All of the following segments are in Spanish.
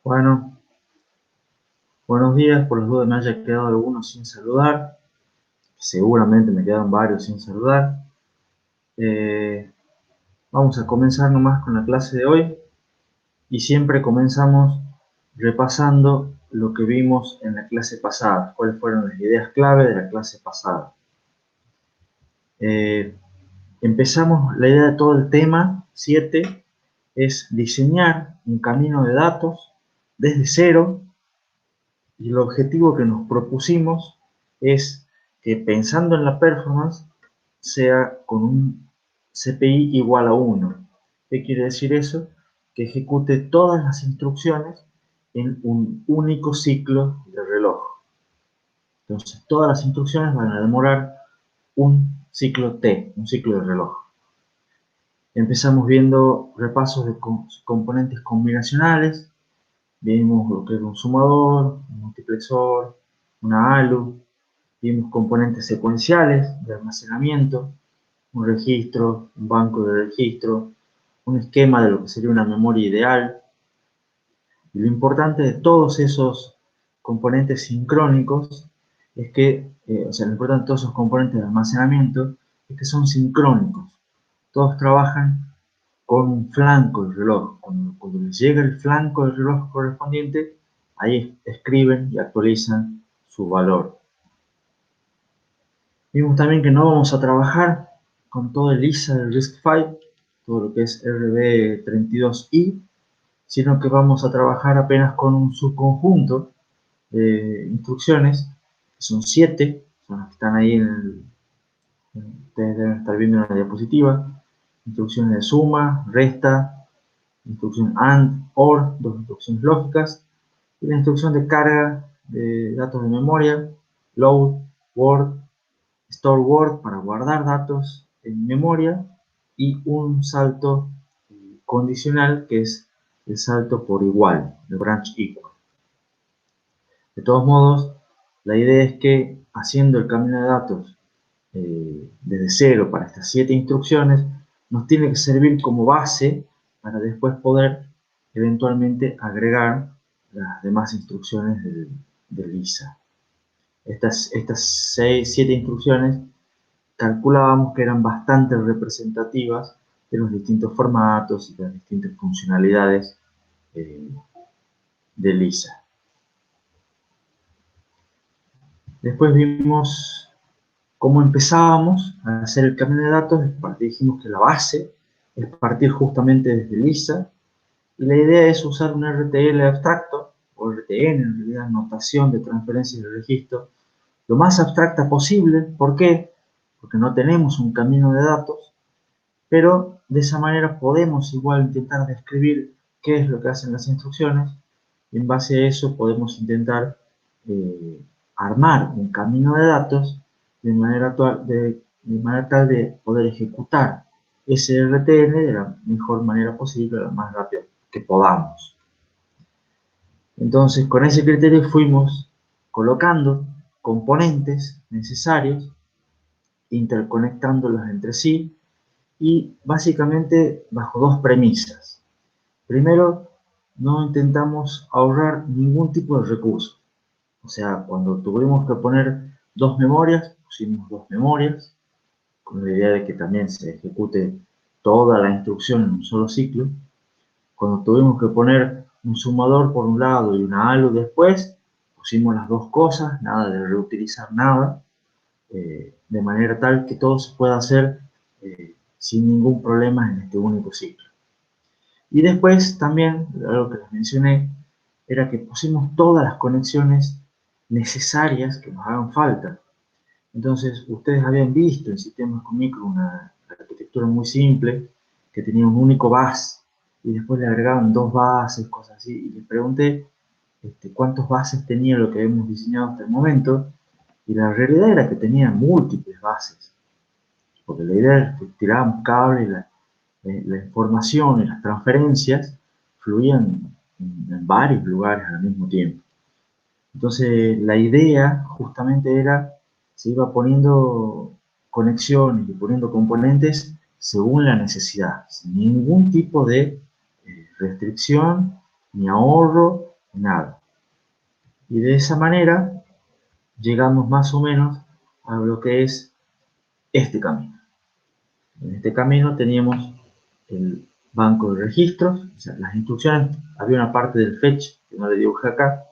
Bueno, buenos días. Por las dudas me haya quedado alguno sin saludar. Seguramente me quedaron varios sin saludar. Eh, Vamos a comenzar nomás con la clase de hoy. Y siempre comenzamos repasando lo que vimos en la clase pasada. Cuáles fueron las ideas clave de la clase pasada. Empezamos, la idea de todo el tema 7 es diseñar un camino de datos desde cero. Y el objetivo que nos propusimos es que, pensando en la performance, sea con un CPI igual a 1. ¿Qué quiere decir eso? Que ejecute todas las instrucciones en un único ciclo de reloj. Entonces, todas las instrucciones van a demorar un ciclo T, un ciclo de reloj. Empezamos viendo repasos de componentes combinacionales. Vimos lo que era un sumador, un multiplexor, una ALU. Vimos componentes secuenciales de almacenamiento, un registro, un banco de registro, un esquema de lo que sería una memoria ideal. Y lo importante de todos esos componentes sincrónicos es que, lo importante de todos esos componentes de almacenamiento es que son sincrónicos. Todos trabajan con un flanco del reloj. Cuando les llega el flanco del reloj correspondiente, ahí escriben y actualizan su valor. Vimos también que no vamos a trabajar con todo el ISA del RISC-V, todo lo que es RB32I, sino que vamos a trabajar apenas con un subconjunto de instrucciones, que son 7, son las que están ahí ustedes deben estar viendo en la diapositiva. Instrucciones de suma, resta, instrucción AND, OR, dos instrucciones lógicas, y la instrucción de carga de datos de memoria, load, word, store word para guardar datos en memoria, y un salto condicional que es el salto por igual, el branch equal. De todos modos, la idea es que, haciendo el camino de datos desde cero para estas 7 instrucciones, nos tiene que servir como base para después poder eventualmente agregar las demás instrucciones del ISA. Estas 7 instrucciones calculábamos que eran bastante representativas de los distintos formatos y de las distintas funcionalidades de LISA. Después vimos cómo empezábamos a hacer el camino de datos. Dijimos que la base es partir justamente desde LISA, y la idea es usar un RTL abstracto, o RTN en realidad, notación de transferencia de registro, lo más abstracta posible. ¿Por qué? Porque no tenemos un camino de datos, pero de esa manera podemos igual intentar describir qué es lo que hacen las instrucciones, y en base a eso podemos intentar armar un camino de datos de manera tal de poder ejecutar ese RTN de la mejor manera posible, lo más rápido que podamos. Entonces, con ese criterio fuimos colocando componentes necesarios, interconectándolos entre sí, y básicamente bajo dos premisas. Primero, no intentamos ahorrar ningún tipo de recurso. O sea, cuando tuvimos que poner dos memorias, pusimos dos memorias, con la idea de que también se ejecute toda la instrucción en un solo ciclo. Cuando tuvimos que poner un sumador por un lado y una ALU después, pusimos las dos cosas, nada de reutilizar nada, de manera tal que todo se pueda hacer sin ningún problema en este único ciclo. Y después también, algo que les mencioné, era que pusimos todas las conexiones necesarias que nos hagan falta. Entonces, ustedes habían visto en sistemas con micro una arquitectura muy simple, que tenía un único bus, y después le agregaban dos bases, cosas así, y les pregunté cuántos bases tenía lo que habíamos diseñado hasta el momento, y la realidad era que tenía múltiples bases, porque la idea es que tirábamos cable y la información y las transferencias fluían en varios lugares al mismo tiempo. Entonces, la idea justamente era, se iba poniendo conexiones y poniendo componentes según la necesidad, sin ningún tipo de restricción, ni ahorro, nada. Y de esa manera llegamos más o menos a lo que es este camino. En este camino teníamos el banco de registros, o sea, las instrucciones. Había una parte del fetch, que no le dibujé acá,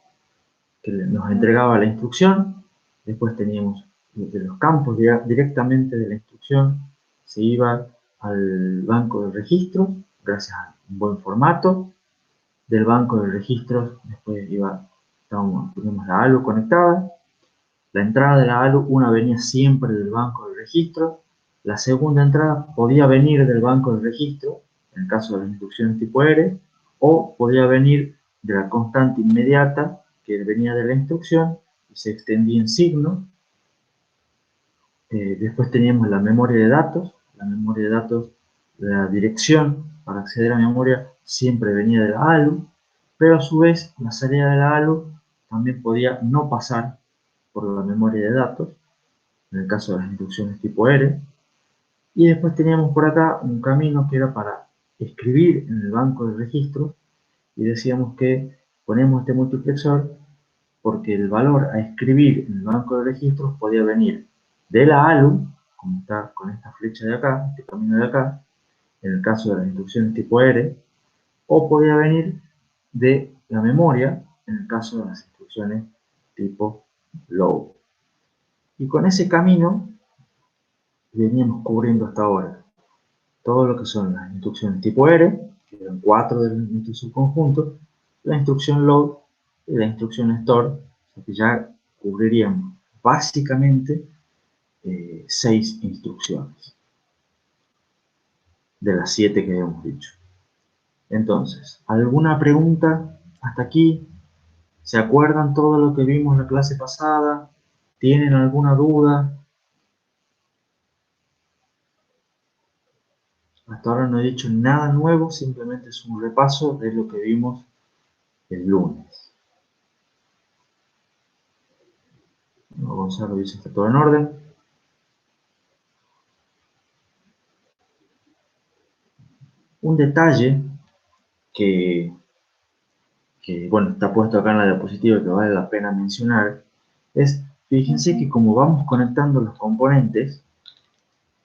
que nos entregaba la instrucción. Después teníamos de los campos directamente de la instrucción, se iba al banco de registros, gracias a un buen formato. Del banco de registros, después teníamos la ALU conectada. La entrada de la ALU, una venía siempre del banco de registro. La segunda entrada podía venir del banco de registro, en el caso de las instrucciones tipo R, o podía venir de la constante inmediata que venía de la instrucción y se extendía en signo. Después teníamos la memoria de datos. La memoria de datos, la dirección para acceder a memoria siempre venía de la ALU, pero a su vez la salida de la ALU también podía no pasar por la memoria de datos, en el caso de las instrucciones tipo R. Y después teníamos por acá un camino que era para escribir en el banco de registros, y decíamos que ponemos este multiplexor porque el valor a escribir en el banco de registros podía venir de la ALU, como está con esta flecha de acá, este camino de acá, en el caso de las instrucciones tipo R, o podía venir de la memoria, en el caso de las instrucciones tipo load. Y con ese camino veníamos cubriendo hasta ahora todo lo que son las instrucciones tipo R, que eran 4 de nuestro subconjunto, la instrucción load y la instrucción store, o sea que ya cubriríamos básicamente 6 instrucciones de las 7 que habíamos dicho. Entonces, ¿alguna pregunta hasta aquí? ¿Se acuerdan todo lo que vimos en la clase pasada? ¿Tienen alguna duda? Hasta ahora no he dicho nada nuevo, simplemente es un repaso de lo que vimos el lunes. Gonzalo dice que está todo en orden. Un detalle que, bueno, está puesto acá en la diapositiva que vale la pena mencionar es, fíjense que como vamos conectando los componentes,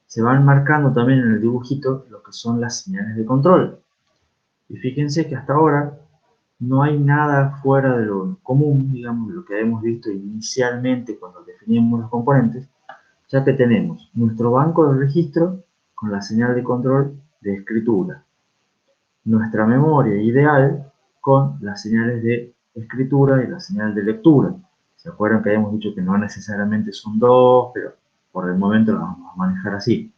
se van marcando también en el dibujito lo que son las señales de control. Y fíjense que hasta ahora no hay nada fuera de lo común, digamos, lo que habíamos visto inicialmente cuando definimos los componentes, ya que tenemos nuestro banco de registro con la señal de control de escritura, nuestra memoria ideal con las señales de escritura y la señal de lectura. ¿Se acuerdan que habíamos dicho que no necesariamente son dos, pero por el momento lo vamos a manejar así?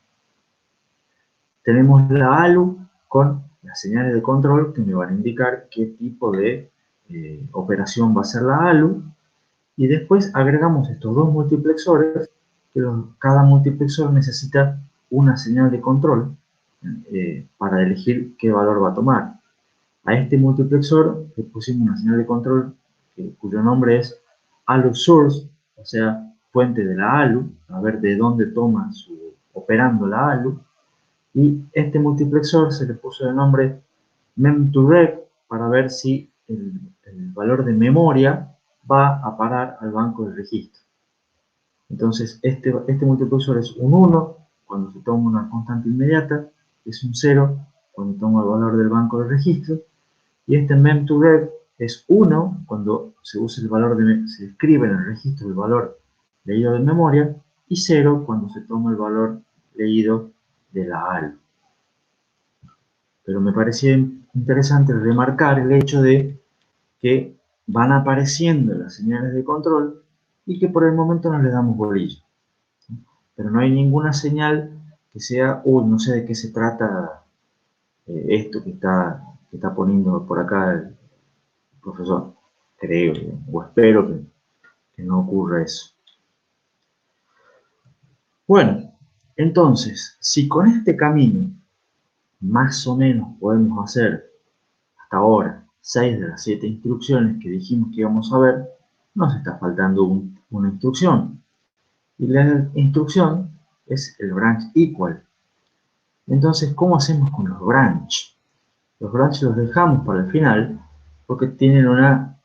Tenemos la ALU con las señales de control que me van a indicar qué tipo de operación va a ser la ALU, y después agregamos estos dos multiplexores, que cada multiplexor necesita una señal de control para elegir qué valor va a tomar. A este multiplexor le pusimos una señal de control cuyo nombre es ALU source, o sea, fuente de la ALU, a ver de dónde toma operando la ALU. Y este multiplexor se le puso de nombre mem2rec para ver si el valor de memoria va a parar al banco de registro. Entonces, este multiplexor es un 1 cuando se toma una constante inmediata, es un 0 cuando toma el valor del banco de registro, y este mem2rec es 1 cuando se usa el valor se escribe en el registro el valor leído de memoria, y 0 cuando se toma el valor leído de la ALU. Pero me parecía interesante remarcar el hecho de que van apareciendo las señales de control y que por el momento no le damos bolilla. Pero no hay ninguna señal que sea, no sé de qué se trata esto que está poniendo por acá el profesor. Creo o espero que no ocurra eso. Bueno, entonces, si con este camino más o menos podemos hacer hasta ahora 6 de las 7 instrucciones que dijimos que íbamos a ver, nos está faltando una instrucción. Y la instrucción es el branch equal. Entonces, ¿cómo hacemos con los branch? Los branch los dejamos para el final porque tienen una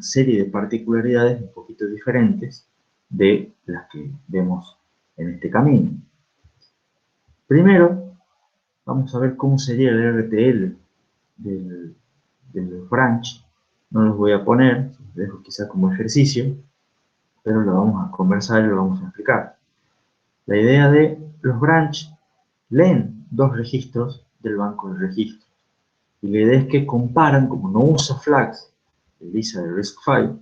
serie de particularidades un poquito diferentes de las que vemos en este camino. Primero, vamos a ver cómo sería el RTL de los branch. No los voy a poner, los dejo quizá como ejercicio, pero lo vamos a conversar y lo vamos a explicar. La idea de los branch leen dos registros del banco de registros. Y la idea es que comparan, como no usa flags, el Lisa de RISC-V,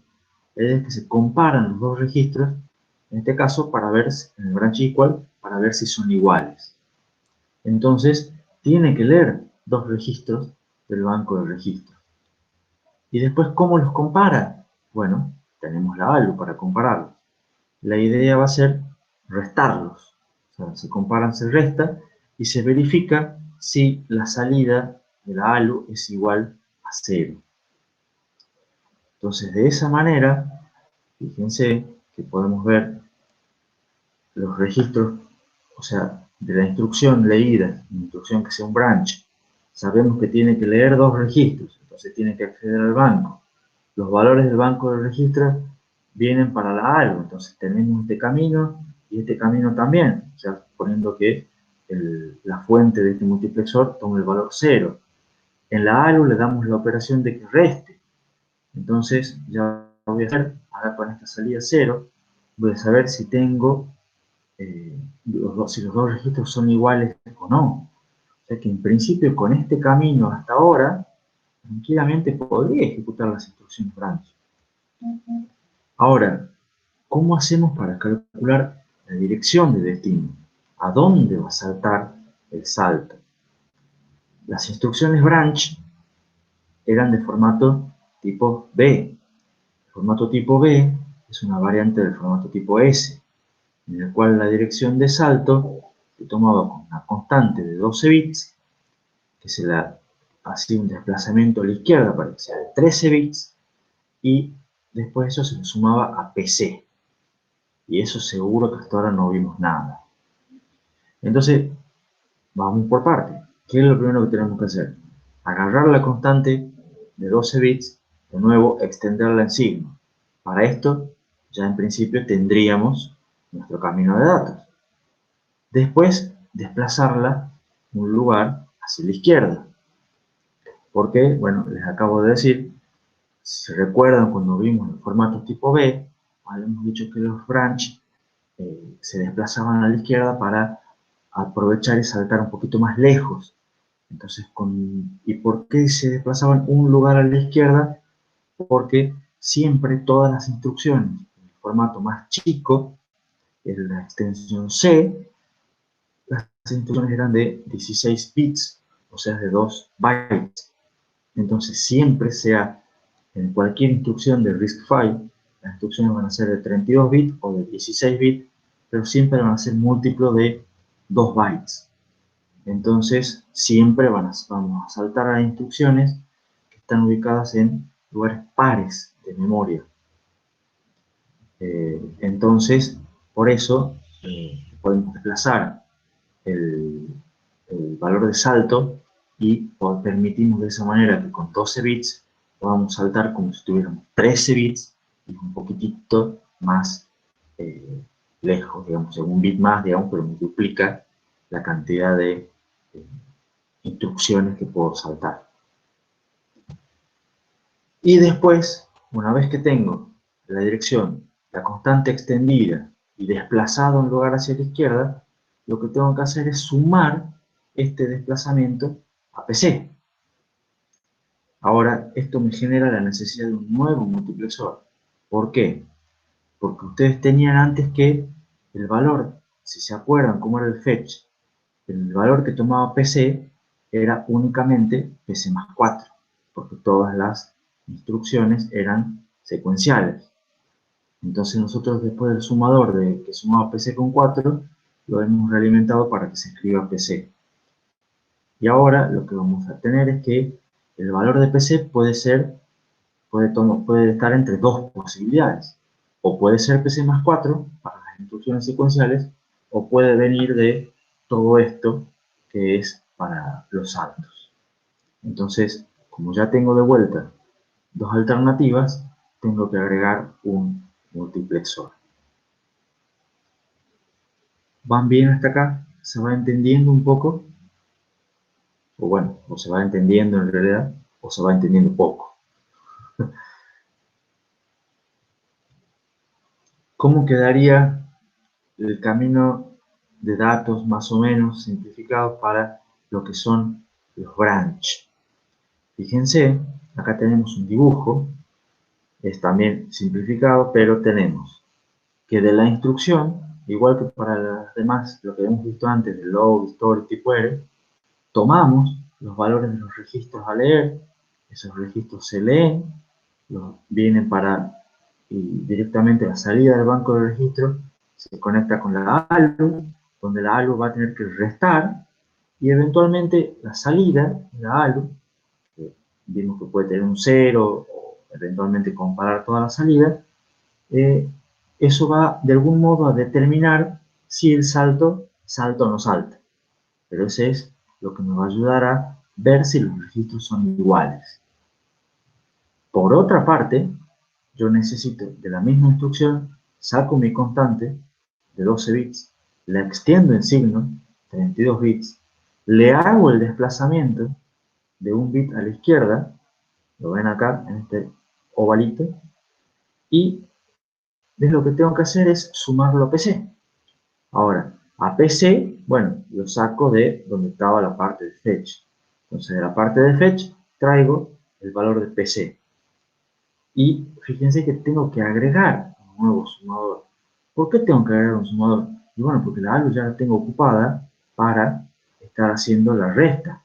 la idea es que se comparan los dos registros, en este caso para ver, en el branch equal, para ver si son iguales. Entonces, tiene que leer dos registros del banco de registros. Y después, ¿cómo los compara? Bueno, tenemos la ALU para compararlos. La idea va a ser restarlos. O sea, se comparan, se resta y se verifica si la salida de la ALU es igual a 0. Entonces, de esa manera, fíjense que podemos ver los registros, o sea, de la instrucción leída, una instrucción que sea un branch. Sabemos que tiene que leer dos registros, entonces tiene que acceder al banco. Los valores del banco de registros vienen para la ALU, entonces tenemos este camino y este camino también, o sea, suponiendo que la fuente de este multiplexor tome el valor 0. En la ALU le damos la operación de que reste, entonces ya voy a hacer, ahora con esta salida 0, voy a saber si tengo, si los dos registros son iguales o no. O sea que en principio con este camino hasta ahora, tranquilamente podría ejecutar las instrucciones branch. Ahora, ¿cómo hacemos para calcular la dirección de destino? ¿A dónde va a saltar el salto? Las instrucciones branch eran de formato tipo B. El formato tipo B es una variante del formato tipo S, en el cual la dirección de salto se tomaba con una constante de 12 bits, que se la hacía un desplazamiento a la izquierda para que sea de 13 bits, y después eso se le sumaba a PC. Y eso seguro que hasta ahora no vimos nada. Entonces, vamos por parte. ¿Qué es lo primero que tenemos que hacer? Agarrar la constante de 12 bits, de nuevo extenderla en signo. Para esto, ya en principio tendríamos nuestro camino de datos. Después, desplazarla un lugar hacia la izquierda. Porque, bueno, les acabo de decir, si recuerdan cuando vimos el formato tipo B, habíamos dicho que los branch se desplazaban a la izquierda para aprovechar y saltar un poquito más lejos. Entonces, ¿y por qué se desplazaban un lugar a la izquierda? Porque siempre todas las instrucciones, en el formato más chico, en la extensión C, las instrucciones eran de 16 bits, o sea, de 2 bytes. Entonces, siempre sea en cualquier instrucción de RISC-V, las instrucciones van a ser de 32 bits o de 16 bits, pero siempre van a ser múltiplo de 2 bytes. Entonces, siempre vamos a saltar a las instrucciones que están ubicadas en lugares pares de memoria. Entonces, por eso, podemos desplazar el valor de salto y permitimos de esa manera que con 12 bits podamos saltar como si tuviéramos 13 bits y un poquitito más lejos, digamos, un bit más, digamos, pero me duplica la cantidad de instrucciones que puedo saltar. Y después, una vez que tengo la dirección, la constante extendida y desplazado un lugar hacia la izquierda, lo que tengo que hacer es sumar este desplazamiento a PC. Ahora, esto me genera la necesidad de un nuevo multiplexor. ¿Por qué? Porque ustedes tenían antes que el valor, si se acuerdan cómo era el fetch, el valor que tomaba PC era únicamente PC más 4, porque todas las instrucciones eran secuenciales. Entonces nosotros después del sumador de que sumaba PC con 4, lo hemos realimentado para que se escriba PC. Y ahora lo que vamos a tener es que el valor de PC puede estar entre dos posibilidades. O puede ser PC más 4 para las instrucciones secuenciales, o puede venir de todo esto que es para los saltos. Entonces, como ya tengo de vuelta dos alternativas, tengo que agregar un multiplexor. ¿Van bien hasta acá? ¿Se va entendiendo un poco? O bueno, o se va entendiendo en realidad, o se va entendiendo poco. ¿Cómo quedaría el camino de datos más o menos simplificado para lo que son los branch? Fíjense, acá tenemos un dibujo, es también simplificado, pero tenemos que de la instrucción, igual que para las demás, lo que hemos visto antes de load, store, tipo R, tomamos los valores de los registros a leer, esos registros se leen, vienen para y directamente la salida del banco de registros se conecta con la ALU, donde la ALU va a tener que restar y eventualmente la salida de la ALU, que vimos que puede tener un 0 o eventualmente comparar toda la salida, eso va de algún modo a determinar si el salto salta o no salta. Pero ese es lo que me va a ayudar a ver si los registros son iguales. Por otra parte, yo necesito de la misma instrucción, saco mi constante de 12 bits, la extiendo en signo, 32 bits, le hago el desplazamiento de un bit a la izquierda, lo ven acá en este ovalito, y lo que tengo que hacer es sumarlo a PC. Ahora, a PC, bueno, lo saco de donde estaba la parte de fetch. Entonces, de la parte de fetch traigo el valor de PC. Y fíjense que tengo que agregar un nuevo sumador. ¿Por qué tengo que agregar un sumador? Y bueno, porque la ALU ya la tengo ocupada para estar haciendo la resta,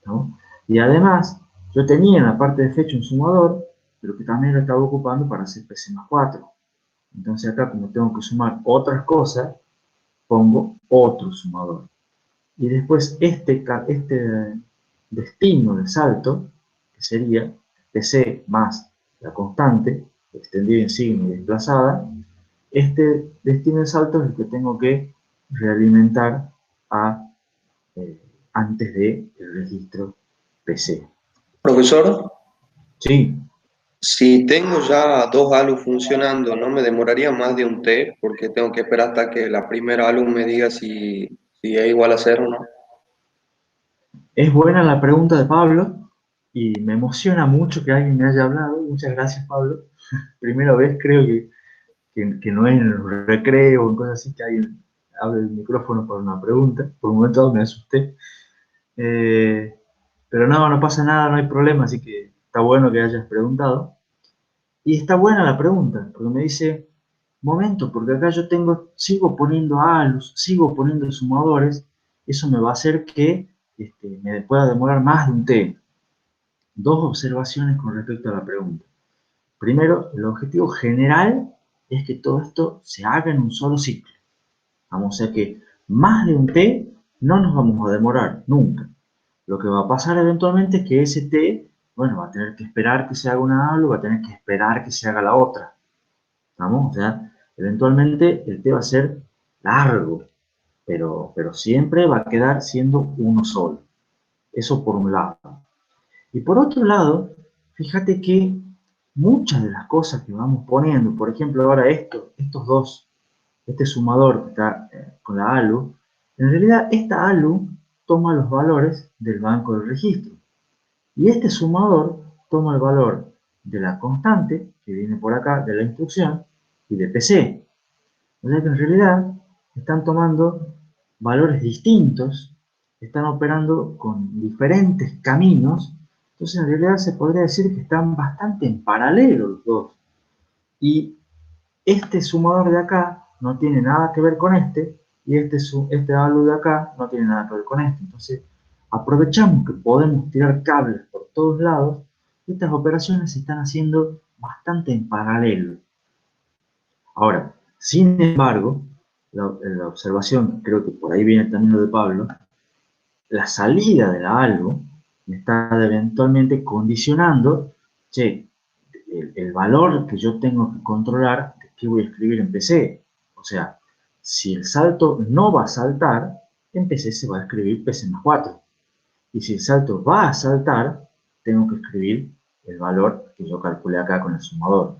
¿no? Y además, yo tenía en la parte de fetch un sumador, pero que también lo estaba ocupando para hacer PC más 4. Entonces acá, como tengo que sumar otras cosas, pongo otro sumador. Y después este destino de salto, que sería PC más la constante, extendida en signo y desplazada, este destino de salto es el que tengo que realimentar a, antes del registro PC. Profesor, Sí, si tengo ya dos ALU funcionando, no me demoraría más de un T, porque tengo que esperar hasta que la primera ALU me diga si es igual a cero o no. es buena la pregunta de Pablo y me emociona mucho que alguien me haya hablado. Muchas gracias, Pablo. Primera vez creo que no es en el recreo o en cosas así que alguien abre el micrófono para una pregunta. Por un momento me asusté. Eh, pero no, no pasa nada, no hay problema, así que está bueno que hayas preguntado. Y está buena la pregunta, porque me dice, momento, porque acá yo sigo poniendo ALUs, sigo poniendo sumadores, eso me va a hacer que me pueda demorar más de un T. Dos observaciones con respecto a la pregunta. Primero, el objetivo general es que todo esto se haga en un solo ciclo. Vamos a ver que más de un T no nos vamos a demorar nunca. Lo que va a pasar eventualmente es que ese T, bueno, va a tener que esperar que se haga una ALU, va a tener que esperar que se haga la otra. ¿Vamos? O sea, eventualmente el T va a ser largo, pero siempre va a quedar siendo uno solo. Eso por un lado. Y por otro lado, fíjate que muchas de las cosas que vamos poniendo, por ejemplo, ahora estos dos, este sumador que está con la ALU, en realidad esta ALU toma los valores del banco de registro. Y este sumador toma el valor de la constante, que viene por acá, de la instrucción, y de PC. O sea que en realidad están tomando valores distintos, están operando con diferentes caminos, entonces en realidad se podría decir que están bastante en paralelo los dos. Y este sumador de acá no tiene nada que ver con este, y este valor de acá no tiene nada que ver con este. Entonces, aprovechamos que podemos tirar cables por todos lados, y estas operaciones se están haciendo bastante en paralelo. Ahora, sin embargo, la observación, creo que por ahí viene también lo de Pablo, la salida de la algo me está eventualmente condicionando, che, el valor que yo tengo que controlar, de qué voy a escribir en PC. O sea, si el salto no va a saltar, en PC se va a escribir PC más 4. Y si el salto va a saltar, tengo que escribir el valor que yo calculé acá con el sumador.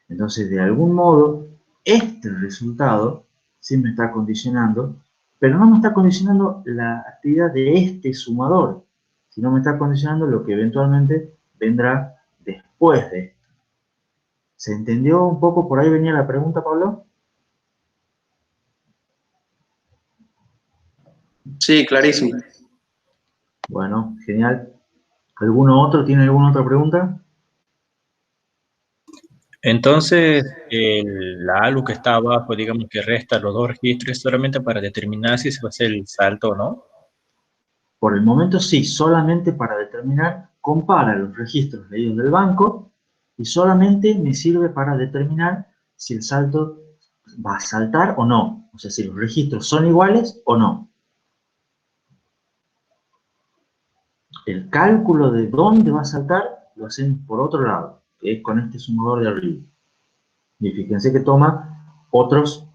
Entonces, de algún modo, este resultado sí me está condicionando, pero no me está condicionando la actividad de este sumador, sino me está condicionando lo que eventualmente vendrá después de esto. ¿Se entendió un poco? Por ahí venía la pregunta, Pablo. Sí, clarísimo. Bueno, genial. ¿Alguno otro tiene alguna otra pregunta? Entonces, la ALU que está abajo, digamos que resta los dos registros solamente para determinar si se va a hacer el salto o no. Por el momento sí, solamente para determinar, compara los registros leídos del banco y solamente me sirve para determinar si el salto va a saltar o no. O sea, si los registros son iguales o no. El cálculo de dónde va a saltar lo hacemos por otro lado, que es con este sumador de arriba. Y fíjense que toma otros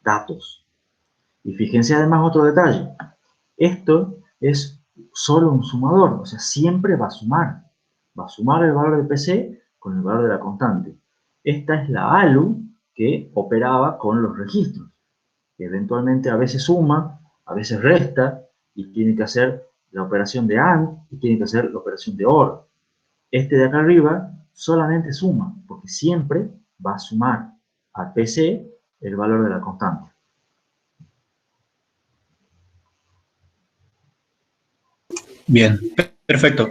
datos. Y fíjense además otro detalle. Esto es solo un sumador, o sea, siempre va a sumar. Va a sumar el valor de PC con el valor de la constante. Esta es la ALU que operaba con los registros. Que eventualmente a veces suma, a veces resta, y tiene que hacer la operación de AND y tiene que hacer la operación de OR. Este de acá arriba solamente suma, porque siempre va a sumar a PC el valor de la constante. Bien, perfecto.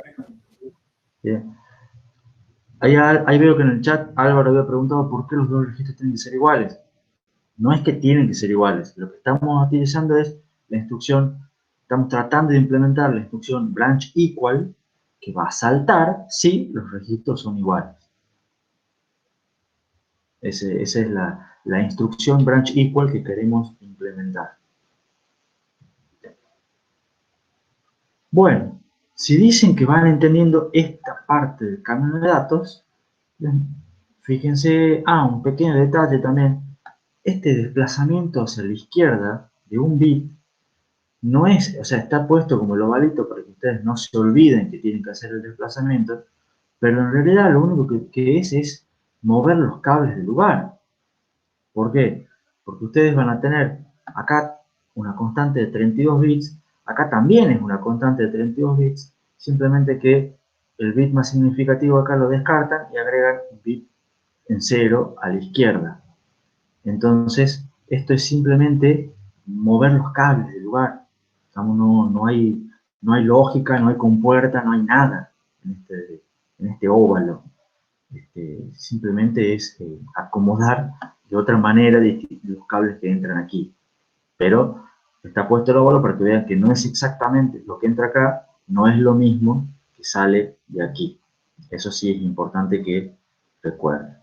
Bien. Ahí veo que en el chat Álvaro había preguntado por qué los dos registros tienen que ser iguales. No es que tienen que ser iguales, lo que estamos utilizando es la instrucción, estamos tratando de implementar la instrucción branch equal, que va a saltar si los registros son iguales. Esa es la instrucción branch equal que queremos implementar. Bueno, si dicen que van entendiendo esta parte del camino de datos, fíjense, un pequeño detalle también, este desplazamiento hacia la izquierda de un bit no es, o sea, está puesto como el ovalito para que ustedes no se olviden que tienen que hacer el desplazamiento, pero en realidad lo único que es mover los cables del lugar. ¿Por qué? Porque ustedes van a tener acá una constante de 32 bits, acá también es una constante de 32 bits, simplemente que el bit más significativo acá lo descartan y agregan un bit en 0 a la izquierda. Entonces, esto es simplemente mover los cables del lugar. No hay lógica, no hay compuerta, no hay nada en este óvalo. Simplemente es acomodar de otra manera los cables que entran aquí. Pero está puesto el óvalo para que vean que no es exactamente lo que entra acá, no es lo mismo que sale de aquí. Eso sí es importante que recuerden.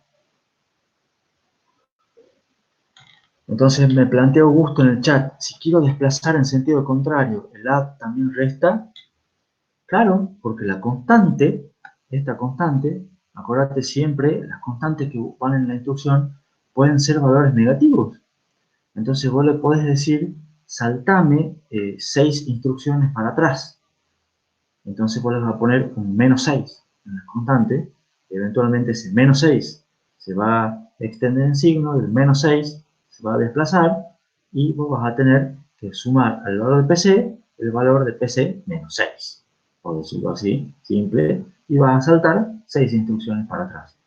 Entonces me plantea Augusto en el chat, si quiero desplazar en sentido contrario, ¿el add también resta? Claro, porque la constante, esta constante, acuérdate siempre, las constantes que van en la instrucción pueden ser valores negativos. Entonces vos le podés decir, saltame 6 instrucciones para atrás. Entonces vos le vas a poner un menos 6 en la constante, eventualmente ese menos 6 se va a extender en signo, el menos 6 se va a desplazar y vos vas a tener que sumar al valor de PC el valor de PC menos 6, por decirlo así, simple, y vas a saltar 6 instrucciones para atrás.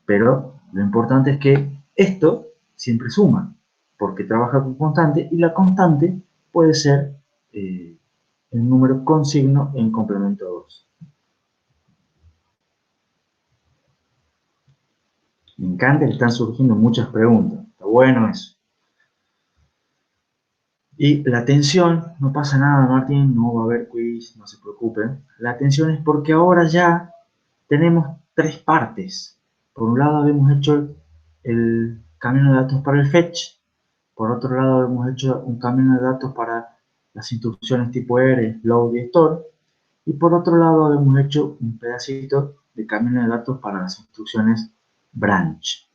Pero lo importante es que esto siempre suma, porque trabaja con constante y la constante puede ser el número con signo en complemento 2. Me encanta que están surgiendo muchas preguntas. Está bueno eso. Y la tensión, no pasa nada, Martín, no va a haber quiz, no se preocupen. La tensión es porque ahora ya tenemos 3 partes. Por un lado habíamos hecho el camino de datos para el fetch, por otro lado hemos hecho un camino de datos para las instrucciones tipo R, load y store, y por otro lado hemos hecho un pedacito de camino de datos para las instrucciones branch.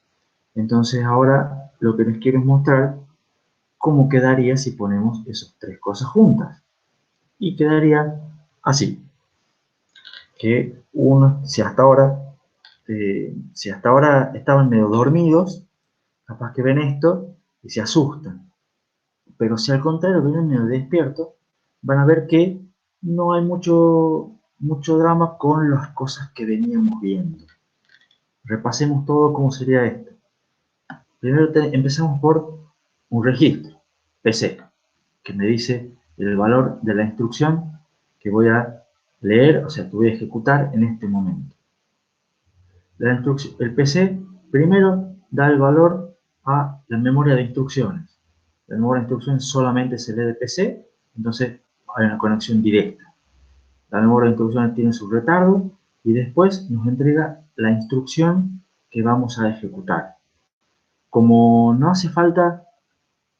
Entonces ahora lo que les quiero es mostrar cómo quedaría si ponemos esas tres cosas juntas. Y quedaría así, que uno, si hasta ahora estaban medio dormidos, capaz que ven esto y se asustan. Pero si al contrario vienen medio despiertos, van a ver que no hay mucho drama con las cosas que veníamos viendo. Repasemos todo cómo sería esto. Primero empezamos por un registro, PC, que me dice el valor de la instrucción que voy a leer, o sea, que voy a ejecutar en este momento. El PC primero da el valor a la memoria de instrucciones. La memoria de instrucciones solamente se lee de PC, entonces hay una conexión directa. La memoria de instrucciones tiene su retardo y después nos entrega la instrucción que vamos a ejecutar. Como no hace falta,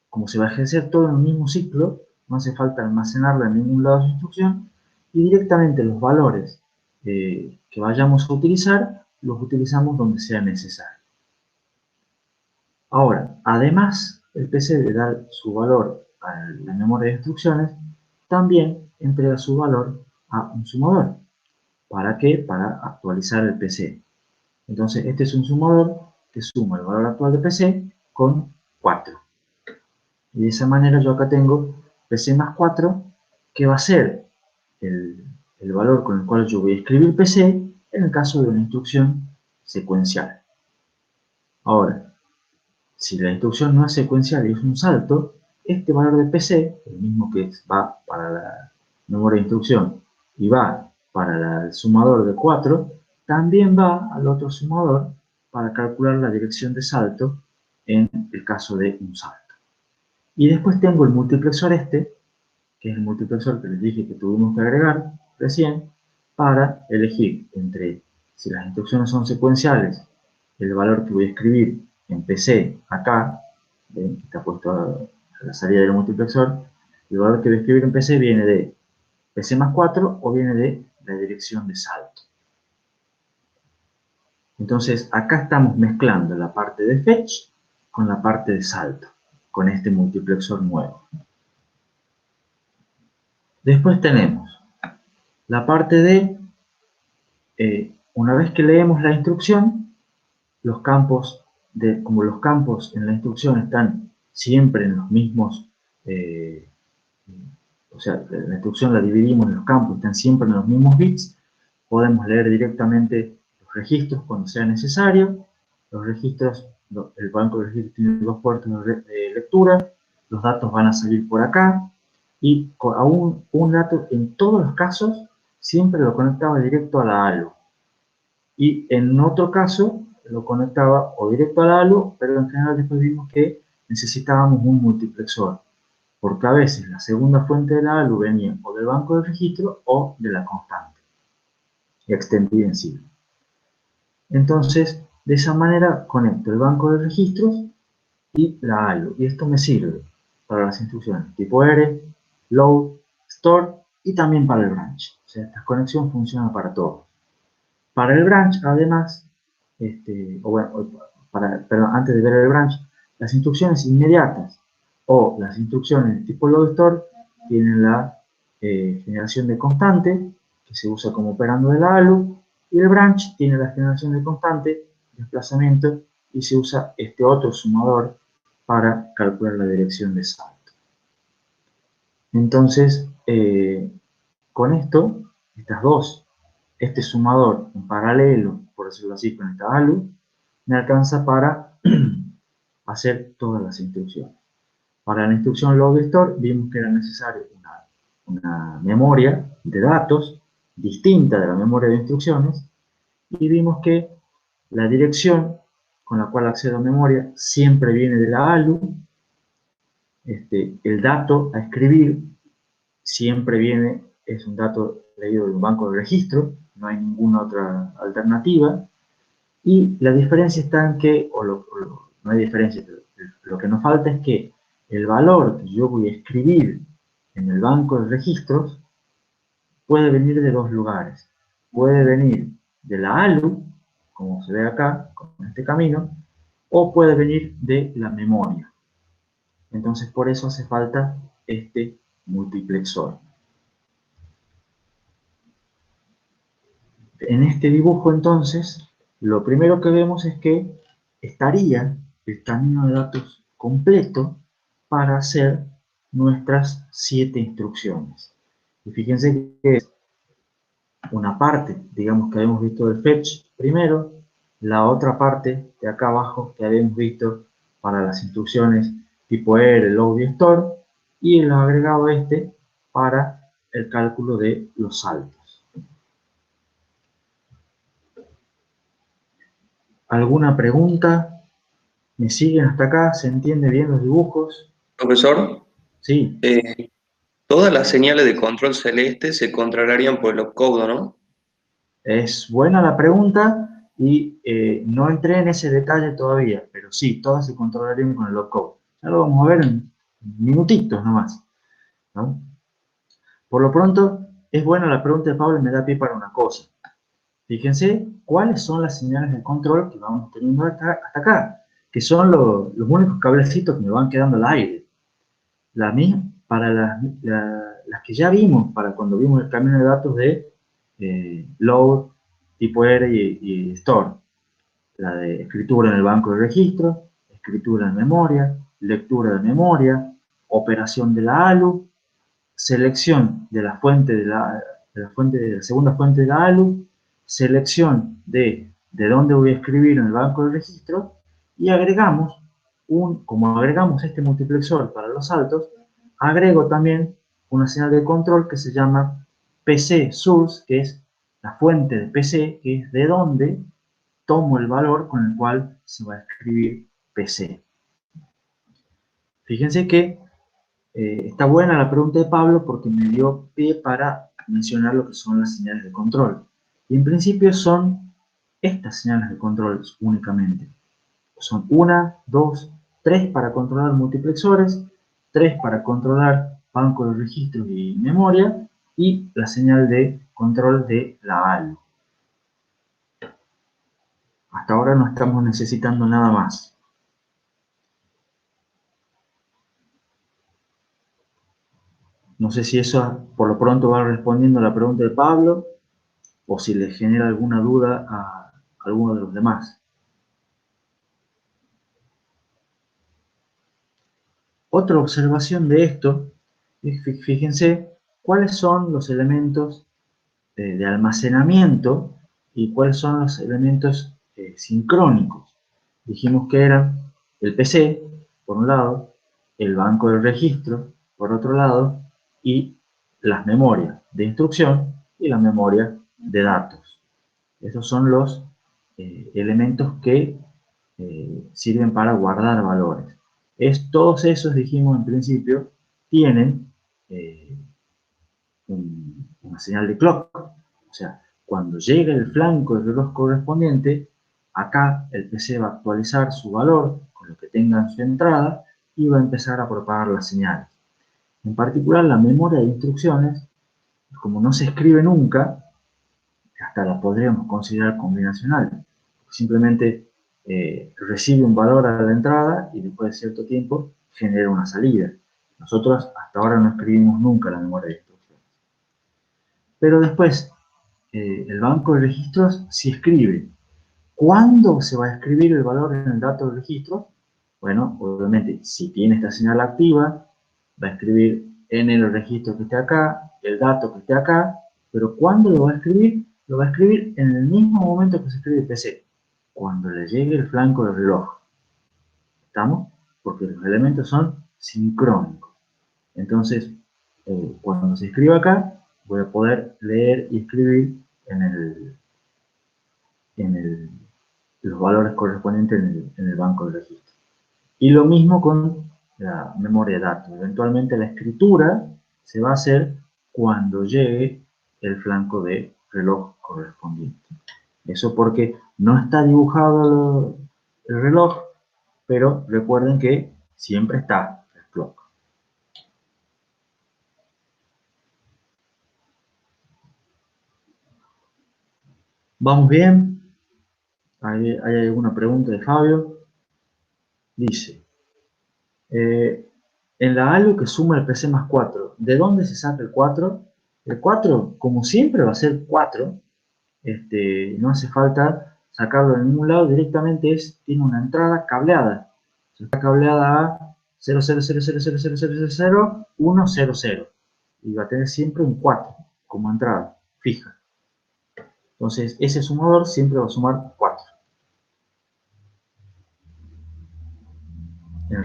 como se va a ejercer todo en el mismo ciclo, no hace falta almacenarla en ningún lado de su instrucción y directamente los valores que vayamos a utilizar los utilizamos donde sea necesario. Ahora, además, el PC de dar su valor a la memoria de instrucciones, también entrega su valor a un sumador. ¿Para qué? Para actualizar el PC. Entonces, este es un sumador que suma el valor actual de PC con 4. Y de esa manera yo acá tengo PC más 4, que va a ser el valor con el cual yo voy a escribir PC en el caso de una instrucción secuencial. Ahora, si la instrucción no es secuencial y es un salto, este valor de PC, el mismo que va para la memoria de instrucción y va para el sumador de 4, también va al otro sumador para calcular la dirección de salto en el caso de un salto. Y después tengo el multiplexor este, que es el multiplexor que les dije que tuvimos que agregar recién, para elegir entre, si las instrucciones son secuenciales, el valor que voy a escribir en PC acá, que está puesto a la salida del multiplexor, el valor que voy a escribir en PC viene de PC más 4 o viene de la dirección de salto. Entonces acá estamos mezclando la parte de fetch con la parte de salto, con este multiplexor nuevo. Después tenemos la parte de, una vez que leemos la instrucción, los campos, como los campos en la instrucción están siempre en los mismos, o sea, la instrucción la dividimos en los campos, están siempre en los mismos bits, podemos leer directamente los registros cuando sea necesario. Los registros, el banco de registros tiene 2 puertos de lectura, los datos van a salir por acá, y aún un dato en todos los casos siempre lo conectaba directo a la ALU. Y en otro caso lo conectaba o directo a la ALU, pero en general después vimos que necesitábamos un multiplexor, porque a veces la segunda fuente de la ALU venía o del banco de registro o de la constante extendida en sí. Entonces, de esa manera conecto el banco de registros y la ALU, y esto me sirve para las instrucciones tipo R, load, store y también para el branch. O sea, esta conexión funciona para todo. Para el branch, además, antes de ver el branch, las instrucciones inmediatas o las instrucciones tipo load store tienen la generación de constante, que se usa como operando de la ALU, y el branch tiene la generación de constante, desplazamiento, y se usa este otro sumador para calcular la dirección de salto. Entonces, con esto, este sumador en paralelo, por decirlo así, con esta ALU, me alcanza para hacer todas las instrucciones. Para la instrucción load store vimos que era necesario una memoria de datos distinta de la memoria de instrucciones y vimos que la dirección con la cual accedo a memoria siempre viene de la ALU. El dato a escribir siempre es un dato leído de un banco de registro, no hay ninguna otra alternativa. Y la diferencia está en que, no hay diferencia, pero lo que nos falta es que el valor que yo voy a escribir en el banco de registros puede venir de 2 lugares. Puede venir de la ALU, como se ve acá, con este camino, o puede venir de la memoria. Entonces por eso hace falta este multiplexor. En este dibujo entonces, lo primero que vemos es que estaría el camino de datos completo para hacer nuestras 7 instrucciones. Y fíjense que es una parte, digamos, que habíamos visto del fetch primero, la otra parte de acá abajo que habíamos visto para las instrucciones tipo R, load y store, y el agregado este para el cálculo de los saltos. ¿Alguna pregunta? ¿Me siguen hasta acá? ¿Se entiende bien los dibujos? Profesor, Sí, todas las señales de control celeste se controlarían por el opcode, ¿no? es buena la pregunta y no entré en ese detalle todavía, pero sí, todas se controlarían con el opcode. Ya lo vamos a ver en minutitos nomás, ¿no? Por lo pronto, es buena la pregunta de Pablo y me da pie para una cosa. Fíjense cuáles son las señales de control que vamos teniendo hasta acá, que son los únicos cablecitos que me van quedando al aire. La mía, para las que ya vimos, para cuando vimos el camino de datos de load, tipo R y store. La de escritura en el banco de registros, escritura en memoria, lectura de memoria, operación de la ALU, selección de la fuente de la segunda fuente de la ALU, selección de dónde voy a escribir en el banco de registros y agregamos como agregamos este multiplexor para los saltos, agrego también una señal de control que se llama PC source, que es la fuente de PC, que es de donde tomo el valor con el cual se va a escribir PC. Fíjense que está buena la pregunta de Pablo porque me dio pie para mencionar lo que son las señales de control. Y en principio son estas señales de control únicamente. Son 1, 2, 3 para controlar multiplexores, 3 para controlar banco de registros y memoria, y la señal de control de la ALU. Hasta ahora no estamos necesitando nada más. No sé si eso por lo pronto va respondiendo a la pregunta de Pablo o si le genera alguna duda a alguno de los demás. Otra observación de esto es, fíjense, cuáles son los elementos de almacenamiento y cuáles son los elementos sincrónicos. Dijimos que eran el PC, por un lado, el banco de registro, por otro lado, y las memorias de instrucción y la memoria de datos. Esos son los elementos que sirven para guardar valores. Todos esos, dijimos en principio, tienen una señal de clock. O sea, cuando llegue el flanco del reloj correspondiente, acá el PC va a actualizar su valor con lo que tenga en su entrada y va a empezar a propagar las señales. En particular, la memoria de instrucciones, como no se escribe nunca, hasta la podríamos considerar combinacional. Simplemente recibe un valor a la entrada y después de cierto tiempo genera una salida. Nosotros hasta ahora no escribimos nunca la memoria de instrucciones. Pero después, el banco de registros sí escribe. ¿Cuándo se va a escribir el valor en el dato de registro? Bueno, obviamente, si tiene esta señal activa, va a escribir en el registro que esté acá, el dato que esté acá, pero ¿cuándo lo va a escribir? Lo va a escribir en el mismo momento que se escribe el PC, cuando le llegue el flanco del reloj. ¿Estamos? Porque los elementos son sincrónicos. Entonces, cuando se escriba acá, voy a poder leer y escribir los valores correspondientes en el banco de registro. Y lo mismo con la memoria de datos. Eventualmente la escritura se va a hacer cuando llegue el flanco de reloj correspondiente. Eso porque no está dibujado el reloj, pero recuerden que siempre está el clock. ¿Vamos bien? ¿Hay alguna pregunta de Fabio? Dice, En la ALU que suma el PC más 4. ¿De dónde se saca el 4? El 4, como siempre, va a ser 4. No hace falta sacarlo de ningún lado, directamente tiene una entrada cableada. Está cableada a 0,00000000100 y va a tener siempre un 4 como entrada fija. Entonces, ese sumador siempre va a sumar 4. En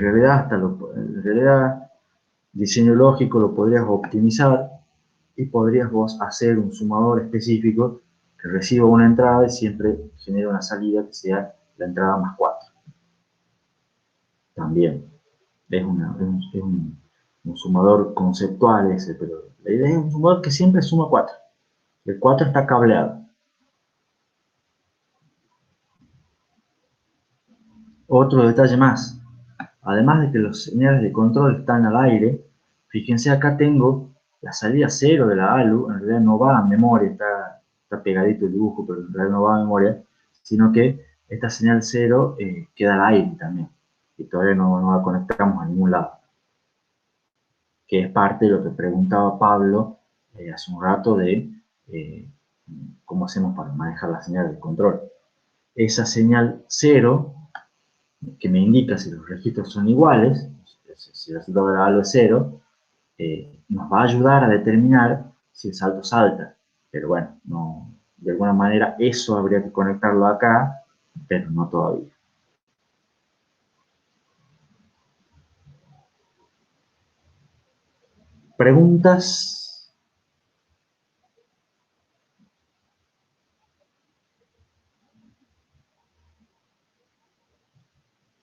realidad, diseño lógico lo podrías optimizar y podrías vos hacer un sumador específico que reciba una entrada y siempre genere una salida que sea la entrada más 4. También es un sumador conceptual ese, pero la idea es un sumador que siempre suma 4. El 4 está cableado. Otro detalle más. Además de que los señales de control están al aire, fíjense acá tengo la salida 0 de la ALU, en realidad no va a memoria, está pegadito el dibujo, pero en realidad no va a memoria, sino que esta señal 0 queda al aire también, y todavía no la conectamos a ningún lado. Que es parte de lo que preguntaba Pablo hace un rato de cómo hacemos para manejar la señal de control. Esa señal 0, que me indica si los registros son iguales, si el resultado de la ALU es 0, nos va a ayudar a determinar si el salto salta. Pero bueno, de alguna manera eso habría que conectarlo acá, pero no todavía. ¿Preguntas?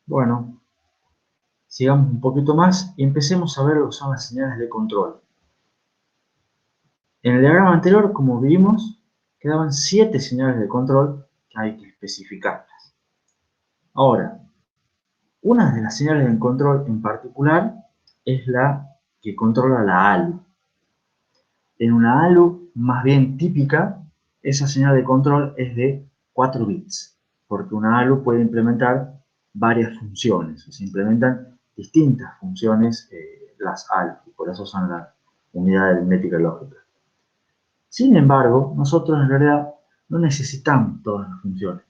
Bueno, sigamos un poquito más y empecemos a ver lo que son las señales de control. En el diagrama anterior, como vimos, quedaban 7 señales de control que hay que especificarlas. Ahora, una de las señales de control en particular es la que controla la ALU. En una ALU más bien típica, esa señal de control es de 4 bits, porque una ALU puede implementar varias funciones, se implementan distintas funciones las ALU, y por eso son la unidad de aritmética lógica. Sin embargo, nosotros en realidad no necesitamos todas las funciones.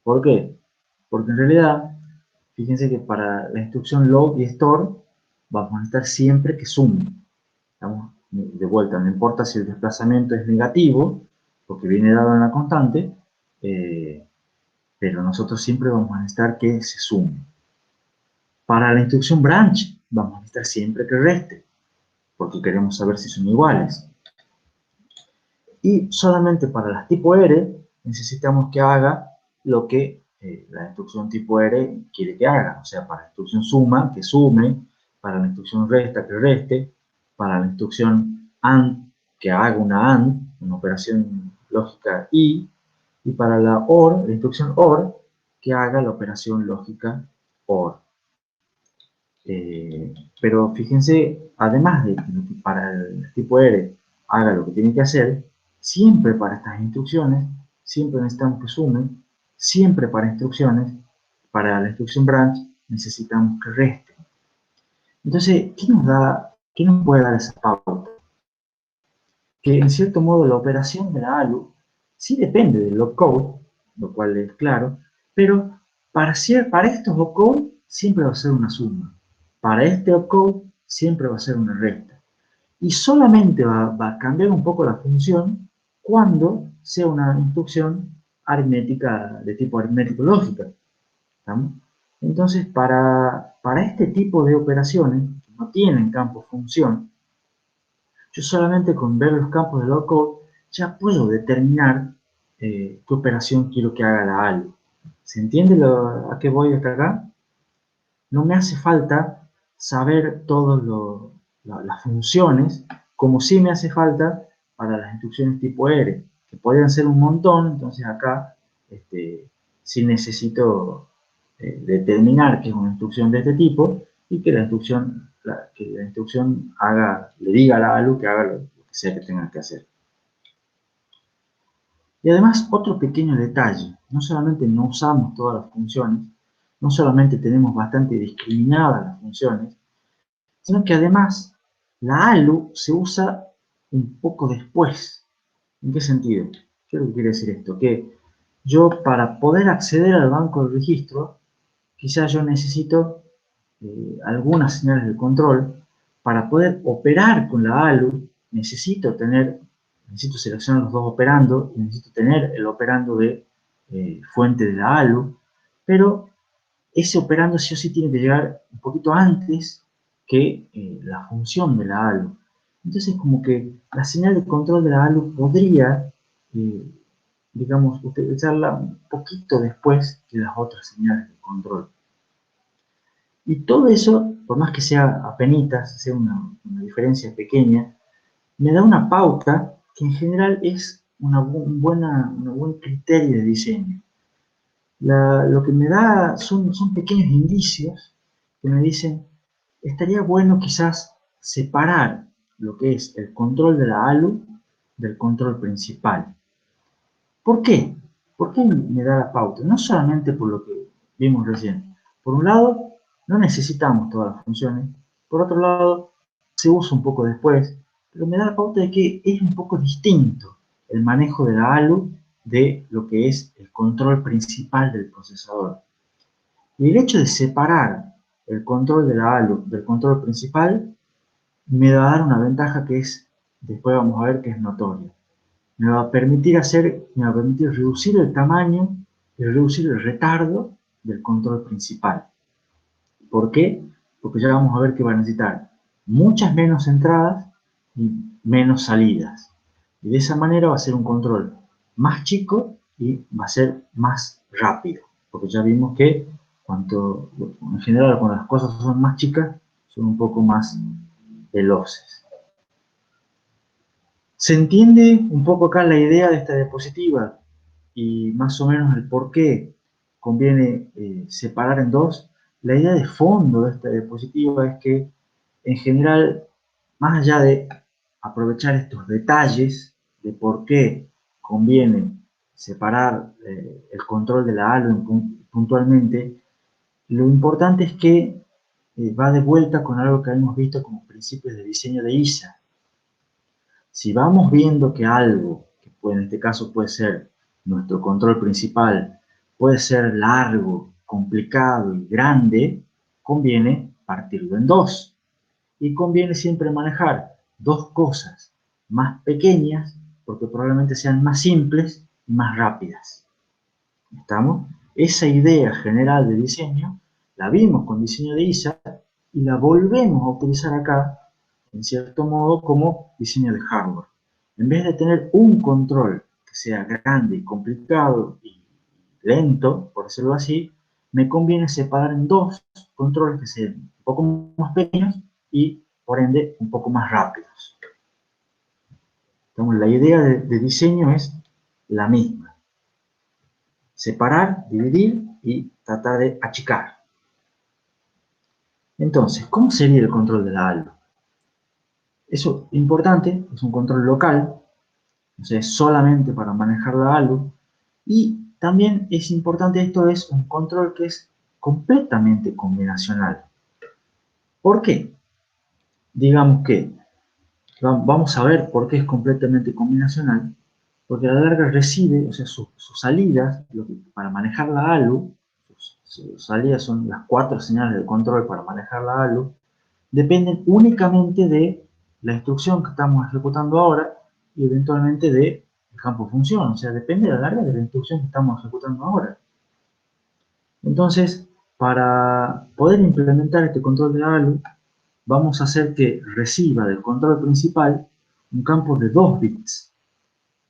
¿Por qué? Porque en realidad, fíjense que para la instrucción load y store vamos a necesitar siempre que sume. Estamos de vuelta, no importa si el desplazamiento es negativo, porque viene dado en la constante, pero nosotros siempre vamos a necesitar que se sume. Para la instrucción branch vamos a necesitar siempre que reste, porque queremos saber si son iguales. Y solamente para las tipo R necesitamos que haga lo que la instrucción tipo R quiere que haga. O sea, para la instrucción suma, que sume, para la instrucción resta, que reste, para la instrucción AND, que haga una AND, una operación lógica y para la OR, la instrucción OR, que haga la operación lógica OR. Pero fíjense, además de que para el tipo R haga lo que tiene que hacer, siempre para estas instrucciones, siempre necesitamos que sume, siempre para instrucciones, para la instrucción branch, necesitamos que reste. Entonces, ¿qué nos puede dar esa pauta? Que en cierto modo la operación de la ALU sí depende del opcode, lo cual es claro, pero para estos opcodes siempre va a ser una suma. Para este opcode siempre va a ser una resta. Y solamente va a cambiar un poco la función cuando sea una instrucción aritmética de tipo aritmético-lógica. Entonces, para este tipo de operaciones, que no tienen campo función, yo solamente con ver los campos del opcode ya puedo determinar qué operación quiero que haga la ALU. ¿Se entiende a qué voy hasta acá? No me hace falta saber todas las funciones, como sí me hace falta para las instrucciones tipo R, que podrían ser un montón. Entonces acá sí necesito determinar que es una instrucción de este tipo y que la instrucción le diga a la ALU que haga lo que sea que tenga que hacer. Y además, otro pequeño detalle, no solamente no usamos todas las funciones, no solamente tenemos bastante discriminadas las funciones, sino que además la ALU se usa un poco después. ¿En qué sentido? ¿Qué es lo que quiere decir esto? Que yo, para poder acceder al banco de registro, quizás yo necesito algunas señales de control. Para poder operar con la ALU, necesito seleccionar los dos operandos, necesito tener el operando de fuente de la ALU, pero ese operando sí o sí tiene que llegar un poquito antes que la función de la ALU. Entonces, como que la señal de control de la ALU podría, digamos, utilizarla un poquito después que las otras señales de control. Y todo eso, por más que sea apenitas, sea una diferencia pequeña, me da una pauta que en general es un buen criterio de diseño. Lo que me da son pequeños indicios que me dicen, estaría bueno quizás separar lo que es el control de la ALU del control principal. ¿Por qué? ¿Por qué me da la pauta? No solamente por lo que vimos recién. Por un lado, no necesitamos todas las funciones. Por otro lado, se usa un poco después. Pero me da la pauta de que es un poco distinto el manejo de la ALU de lo que es el control principal del procesador. Y el hecho de separar el control de la ALU del control principal me va a dar una ventaja que es, después vamos a ver que es notoria. Me va a permitir reducir el tamaño y reducir el retardo del control principal. ¿Por qué? Porque ya vamos a ver que va a necesitar muchas menos entradas y menos salidas. Y de esa manera va a ser un control más chico y va a ser más rápido. Porque ya vimos que en general cuando las cosas son más chicas, son un poco más veloces. ¿Se entiende un poco acá la idea de esta diapositiva y más o menos el por qué conviene separar en dos? La idea de fondo de esta diapositiva es que, en general, más allá de aprovechar estos detalles de por qué conviene separar el control de la ALU puntualmente, lo importante es que va de vuelta con algo que hemos visto como principios de diseño de ISA. Si vamos viendo que algo, en este caso puede ser nuestro control principal, puede ser largo, complicado y grande, conviene partirlo en dos. Y conviene siempre manejar dos cosas más pequeñas, porque probablemente sean más simples y más rápidas. ¿Estamos? Esa idea general de diseño la vimos con diseño de ISA y la volvemos a utilizar acá, en cierto modo, como diseño de hardware. En vez de tener un control que sea grande y complicado y lento, por decirlo así, me conviene separar en dos controles que sean un poco más pequeños y, por ende, un poco más rápidos. Entonces, la idea de diseño es la misma. Separar, dividir y tratar de achicar. Entonces, ¿cómo sería el control de la ALU? Eso es importante, es un control local, o sea, es solamente para manejar la ALU. Y también es importante, esto es un control que es completamente combinacional. ¿Por qué? Digamos que vamos a ver por qué es completamente combinacional, porque a la larga recibe, o sea, sus salidas, para manejar la ALU, sus salidas son las 4 señales de control para manejar la ALU, dependen únicamente de la instrucción que estamos ejecutando ahora y eventualmente del campo función, o sea, depende a la larga de la instrucción que estamos ejecutando ahora. Entonces, para poder implementar este control de ALU, vamos a hacer que reciba del control principal un campo de 2 bits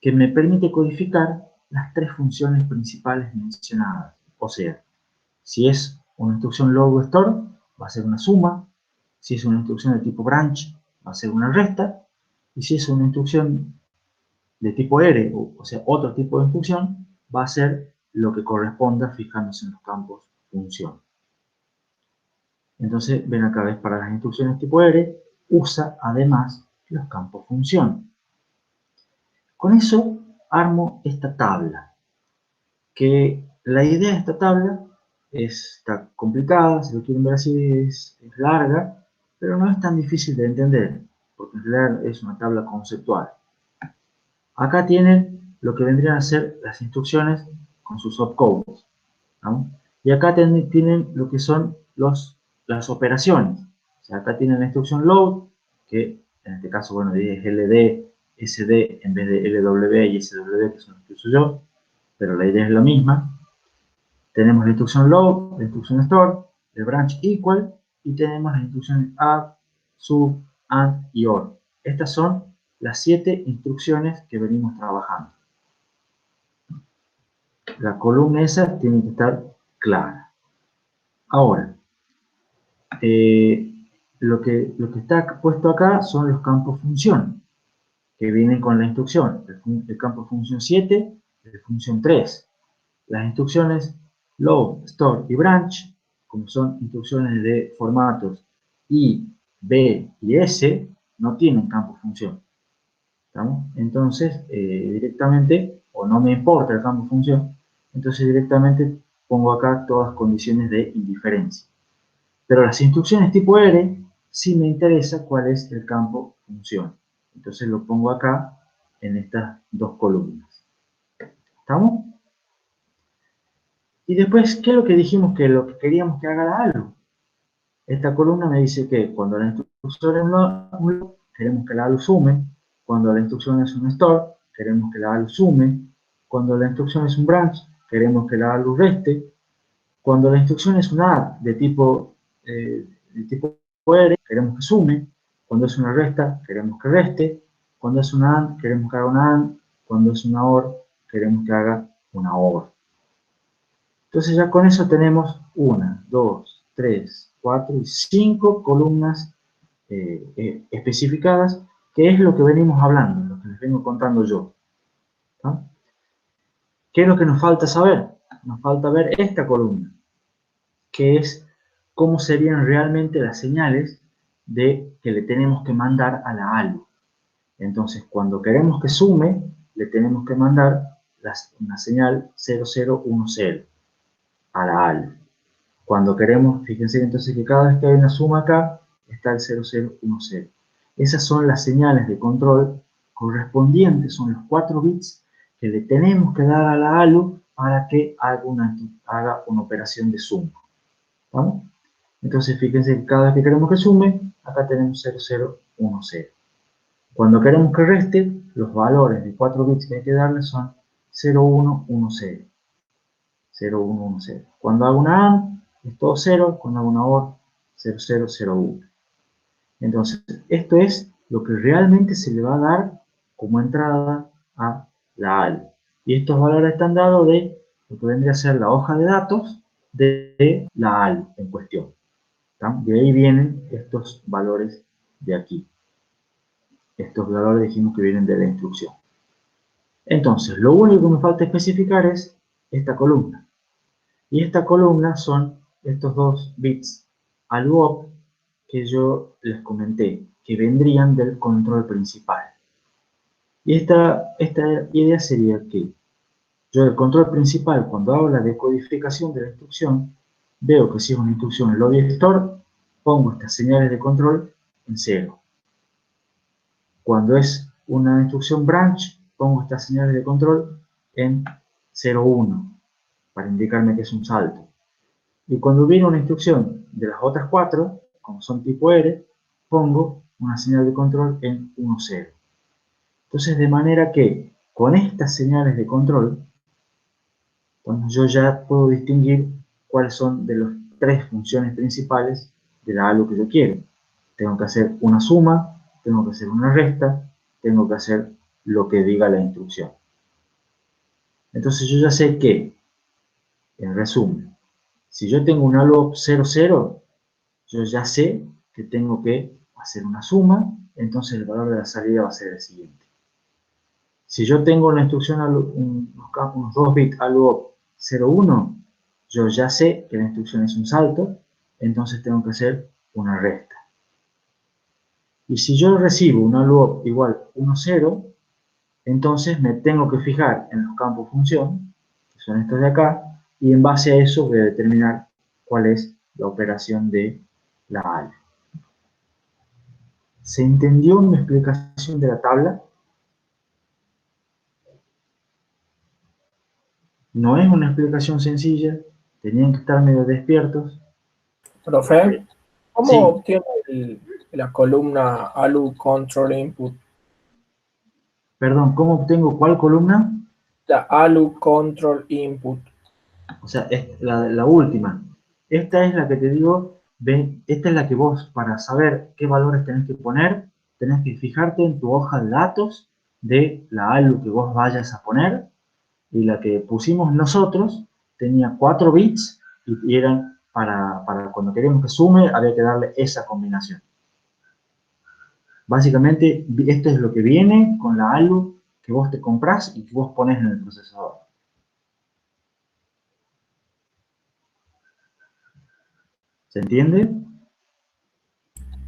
que me permite codificar las 3 funciones principales mencionadas. O sea, si es una instrucción load store, va a ser una suma. Si es una instrucción de tipo branch, va a ser una resta. Y si es una instrucción de tipo R, o sea, otro tipo de instrucción, va a ser lo que corresponda fijándose en los campos función. Entonces, ven acá, ves, para las instrucciones tipo R, usa además los campos función. Con eso armo esta tabla, que la idea de esta tabla está complicada, si lo quieren ver así es larga, pero no es tan difícil de entender, porque en realidad es una tabla conceptual. Acá tienen lo que vendrían a ser las instrucciones con sus opcodes, ¿no? Y acá tienen lo que son las operaciones. O sea, acá tienen la instrucción load, que en este caso, bueno, es LD, SD en vez de LW y SW, que son los que uso yo, pero la idea es la misma. Tenemos la instrucción load, la instrucción store, el branch equal, y tenemos las instrucciones add, sub, and y or. Estas son las 7 instrucciones que venimos trabajando. La columna esa tiene que estar clara. Ahora, lo que está puesto acá son los campos función, que vienen con la instrucción. El campo función 7, el función 3. Las instrucciones load, store y branch, como son instrucciones de formatos I, B y S, no tienen campo función. ¿Estamos? Entonces, directamente, o no me importa el campo función, entonces directamente pongo acá todas condiciones de indiferencia. Pero las instrucciones tipo R, sí me interesa cuál es el campo función. Entonces lo pongo acá en estas dos columnas. ¿Estamos? Y después, ¿qué es lo que dijimos que lo que queríamos que haga la ALU? Esta columna me dice que cuando la instrucción es un load, queremos que la ALU sume. Cuando la instrucción es un store, queremos que la ALU sume. Cuando la instrucción es un branch, queremos que la ALU reste. Cuando la instrucción es un add de tipo R, queremos que sume. Cuando es una resta, queremos que reste. Cuando es una AND, queremos que haga una AND. Cuando es una OR, queremos que haga una OR. Entonces ya con eso tenemos 1, 2, 3, 4 y 5 columnas especificadas, que es lo que venimos hablando, lo que les vengo contando yo. ¿No? ¿Qué es lo que nos falta saber? Nos falta ver esta columna, que es cómo serían realmente las señales que le tenemos que mandar a la ALU. Entonces, cuando queremos que sume, le tenemos que mandar una señal 0010 a la ALU. Cuando queremos, fíjense entonces que cada vez que hay una suma acá, está el 0010. Esas son las señales de control correspondientes, son los 4 bits que le tenemos que dar a la ALU para que haga una operación de suma. ¿Vamos? Entonces fíjense que cada vez que queremos que sume, acá tenemos 0010. Cuando queremos que reste, los valores de 4 bits que hay que darle son 0110. 0110. Cuando hago una AND, es todo 0, cuando hago una OR, 0001. Entonces, esto es lo que realmente se le va a dar como entrada a la ALU. Y estos valores están dados de lo que vendría a ser la hoja de datos de la ALU en cuestión. ¿Tá? De ahí vienen estos valores de aquí. Estos valores dijimos que vienen de la instrucción. Entonces, lo único que me falta especificar es esta columna. Y esta columna son estos 2 bits ALU-OP que yo les comenté, que vendrían del control principal. Y esta idea sería que yo del control principal, cuando hago la decodificación de la instrucción, veo que si es una instrucción load y store, pongo estas señales de control en 0. Cuando es una instrucción branch, pongo estas señales de control en 0,1 para indicarme que es un salto. Y cuando viene una instrucción de las otras 4, como son tipo R, pongo una señal de control en 1,0. Entonces, de manera que con estas señales de control, entonces yo ya puedo distinguir cuáles son de las 3 funciones principales de la ALU que yo quiero. Tengo que hacer una suma, tengo que hacer una resta, tengo que hacer lo que diga la instrucción. Entonces yo ya sé que, en resumen, si yo tengo un ALU 00, yo ya sé que tengo que hacer una suma, entonces el valor de la salida va a ser el siguiente. Si yo tengo una instrucción, unos 2 bits ALU 01, yo ya sé que la instrucción es un salto, entonces tengo que hacer una resta. Y si yo recibo un ALU igual 10, entonces me tengo que fijar en los campos función, que son estos de acá, y en base a eso voy a determinar cuál es la operación de la ALU. ¿Se entendió mi explicación de la tabla? No es una explicación sencilla, tenían que estar medio despiertos. Profe, ¿cómo Sí. obtiene la columna ALU Control Input? Perdón, ¿cómo obtengo cuál columna? La ALU Control Input. O sea, es la última. Esta es la que te digo, esta es la que vos, para saber qué valores tenés que poner, tenés que fijarte en tu hoja de datos de la ALU que vos vayas a poner, y la que pusimos nosotros tenía 4 bits y eran para cuando queríamos que sume, había que darle esa combinación. Básicamente, esto es lo que viene con la ALU que vos te comprás y que vos pones en el procesador. ¿Se entiende?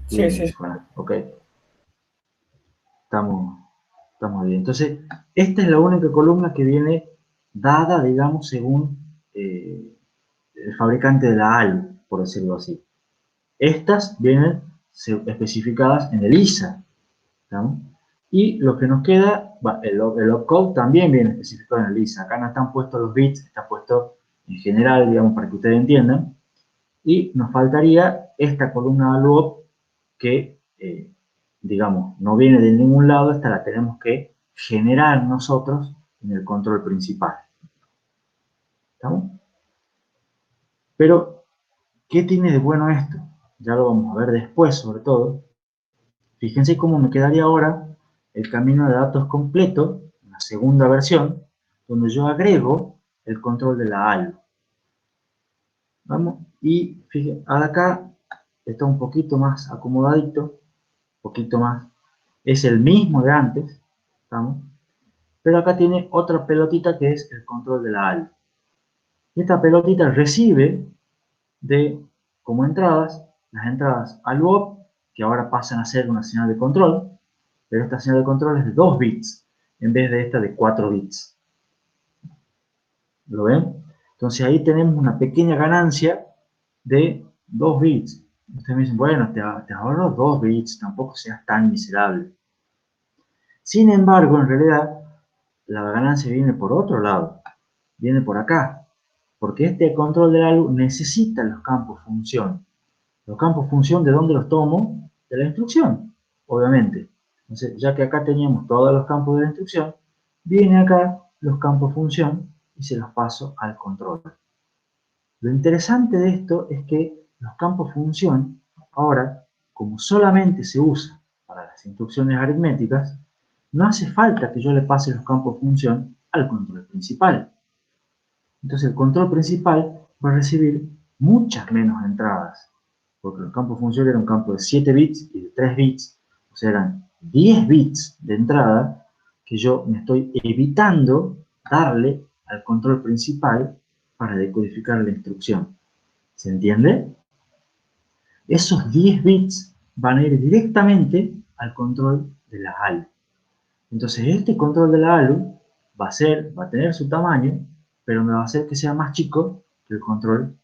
Sí, Bien, sí. Juan. Ok. Estamos bien. Entonces, esta es la única columna que viene dada, digamos, según el fabricante de la ALU, por decirlo así. Estas vienen especificadas en el ISA, ¿no? Y lo que nos queda, el opcode también viene especificado en el ISA. Acá no están puestos los bits, está puesto en general, digamos, para que ustedes entiendan. Y nos faltaría esta columna ALUOP que, digamos, no viene de ningún lado, esta la tenemos que generar nosotros en el control principal. ¿Estamos? Pero, ¿qué tiene de bueno esto? Ya lo vamos a ver después, sobre todo. Fíjense cómo me quedaría ahora el camino de datos completo, una segunda versión, donde yo agrego el control de la ALU. Vamos, y fíjense, acá está un poquito más acomodadito, un poquito más. Es el mismo de antes, ¿estamos? Pero acá tiene otra pelotita que es el control de la ALU. Esta pelotita recibe como entradas, las entradas ALUOP, que ahora pasan a ser una señal de control, pero esta señal de control es de 2 bits, en vez de esta de 4 bits. ¿Lo ven? Entonces ahí tenemos una pequeña ganancia de 2 bits. Ustedes me dicen, bueno, te ahorro 2 bits, tampoco seas tan miserable. Sin embargo, en realidad, la ganancia viene por otro lado, viene por acá, porque este control de la ALU necesita los campos función. Los campos función, ¿de dónde los tomo? De la instrucción, obviamente. Entonces, ya que acá teníamos todos los campos de la instrucción, viene acá los campos función y se los paso al control. Lo interesante de esto es que los campos función, ahora, como solamente se usa para las instrucciones aritméticas, no hace falta que yo le pase los campos función al control principal. Entonces el control principal va a recibir muchas menos entradas, porque el campo función era un campo de 7 bits y de 3 bits, o sea, eran 10 bits de entrada que yo me estoy evitando darle al control principal para decodificar la instrucción. ¿Se entiende? Esos 10 bits van a ir directamente al control de la ALU. Entonces este control de la ALU va a tener su tamaño, pero me va a hacer que sea más chico que el control,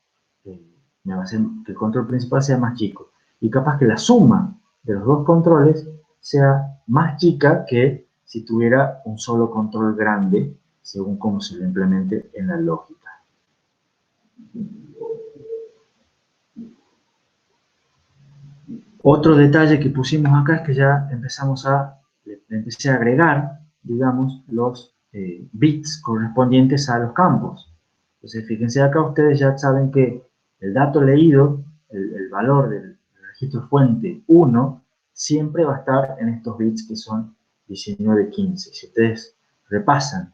me va a hacer que el control principal sea más chico. Y capaz que la suma de los dos controles sea más chica que si tuviera un solo control grande, según cómo se lo implemente en la lógica. Otro detalle que pusimos acá es que ya empecé a agregar, digamos, los bits correspondientes a los campos. Entonces, fíjense acá, ustedes ya saben que el dato leído, el valor del registro fuente 1, siempre va a estar en estos bits que son 1915. Si ustedes repasan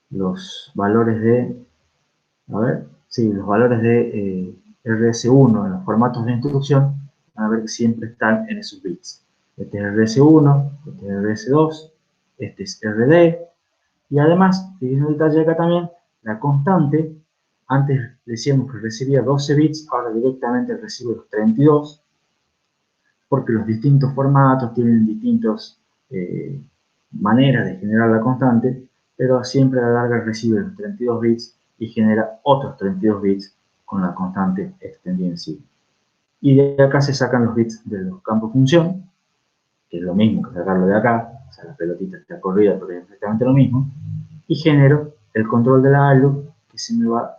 los valores de, los valores de RS1 en los formatos de instrucción, van a ver que siempre están en esos bits. Este es RS1, este es RS2, este es RD, y además, fíjense un detalle acá también, la constante, antes decíamos que recibía 12 bits, ahora directamente recibe los 32, porque los distintos formatos tienen distintas maneras de generar la constante, pero siempre a la larga recibe los 32 bits y genera otros 32 bits con la constante extendida en sí. Y de acá se sacan los bits de los campos función, que es lo mismo que sacarlo de acá, o sea, la pelotita está corrida, pero es exactamente lo mismo, y genero el control de la ALU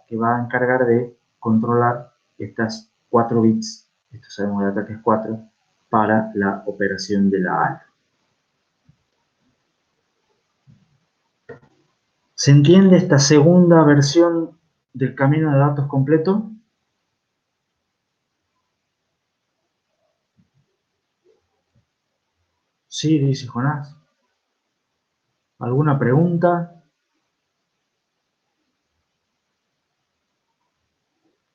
que va a encargar de controlar estas 4 bits, esto sabemos de acá que es 4, para la operación de la ALU. ¿Se entiende esta segunda versión del camino de datos completo? Sí, dice Jonás. ¿Alguna pregunta?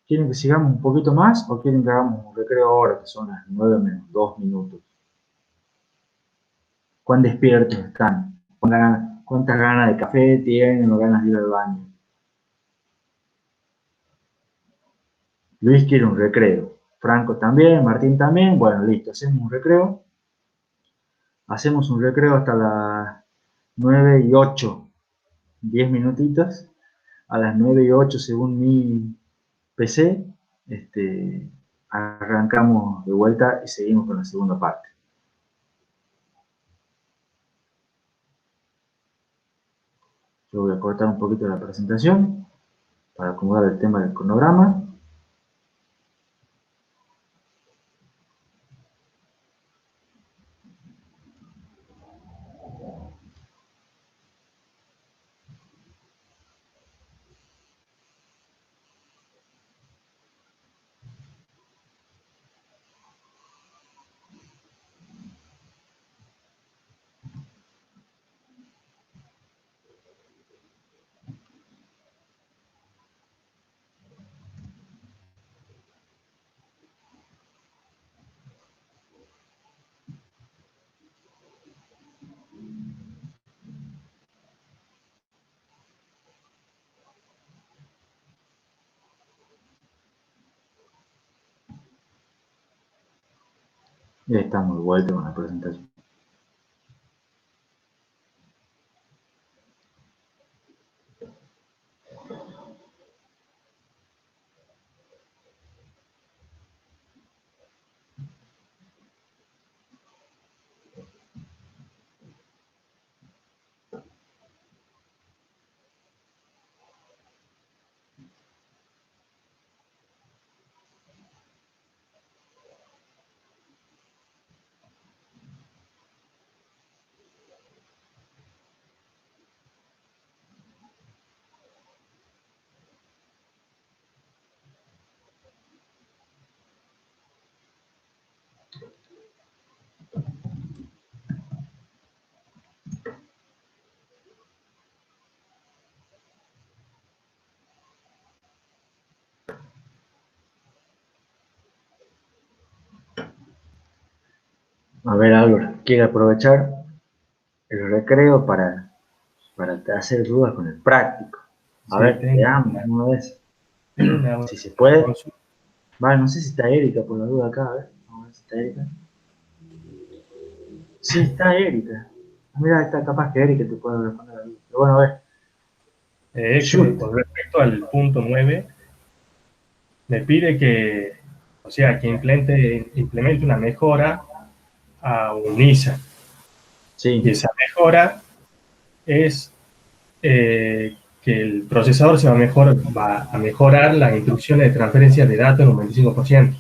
¿Quieren que sigamos un poquito más o quieren que hagamos un recreo ahora, que son las 9 menos 2 minutos? ¿Cuán despiertos están? ¿Cuántas ganas de café tienen o ganas de ir al baño? Luis quiere un recreo. Franco también, Martín también. Bueno, listo, hacemos un recreo. Hacemos un recreo hasta las 9 y 8. 10 minutitos. A las 9 y 8, según mi PC, arrancamos de vuelta y seguimos con la segunda parte. Yo voy a cortar un poquito la presentación para acomodar el tema del cronograma. Ya estamos de vuelta con la presentación. A ver, Álvaro, ¿quiere aprovechar el recreo para hacer dudas con el práctico? A ver, veamos una vez. Si se puede. Vale, no sé si está Erika por la duda acá, a ver. Vamos a ver si está Erika. Sí, está Erika. Mira, está capaz que Erika te puede responder la duda. Pero bueno, a ver. Con respecto al punto 9, me pide que, o sea, que implemente una mejora a un ISA. Sí. Y esa mejora es que el procesador va a mejorar las instrucciones de transferencia de datos en un 25%.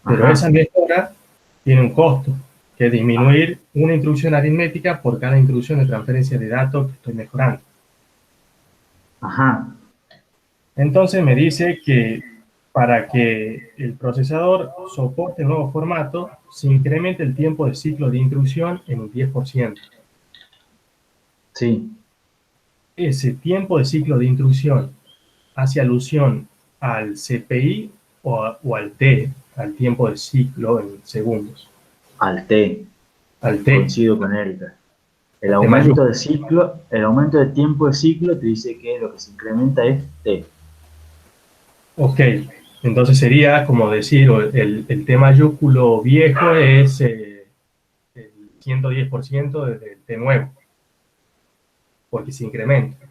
Pero esa mejora tiene un costo, que es disminuir una instrucción aritmética por cada instrucción de transferencia de datos que estoy mejorando. Ajá. Entonces me dice que para que el procesador soporte el nuevo formato, se incrementa el tiempo de ciclo de instrucción en un 10%. Sí. Ese tiempo de ciclo de instrucción hace alusión al CPI o al T, al tiempo de ciclo en segundos. Al T. Al T. Coincido con Erika. El aumento de ciclo, el aumento de tiempo de ciclo te dice que lo que se incrementa es T. Ok, entonces sería como decir, el T mayúsculo viejo es el 110% del T nuevo, porque se incrementa.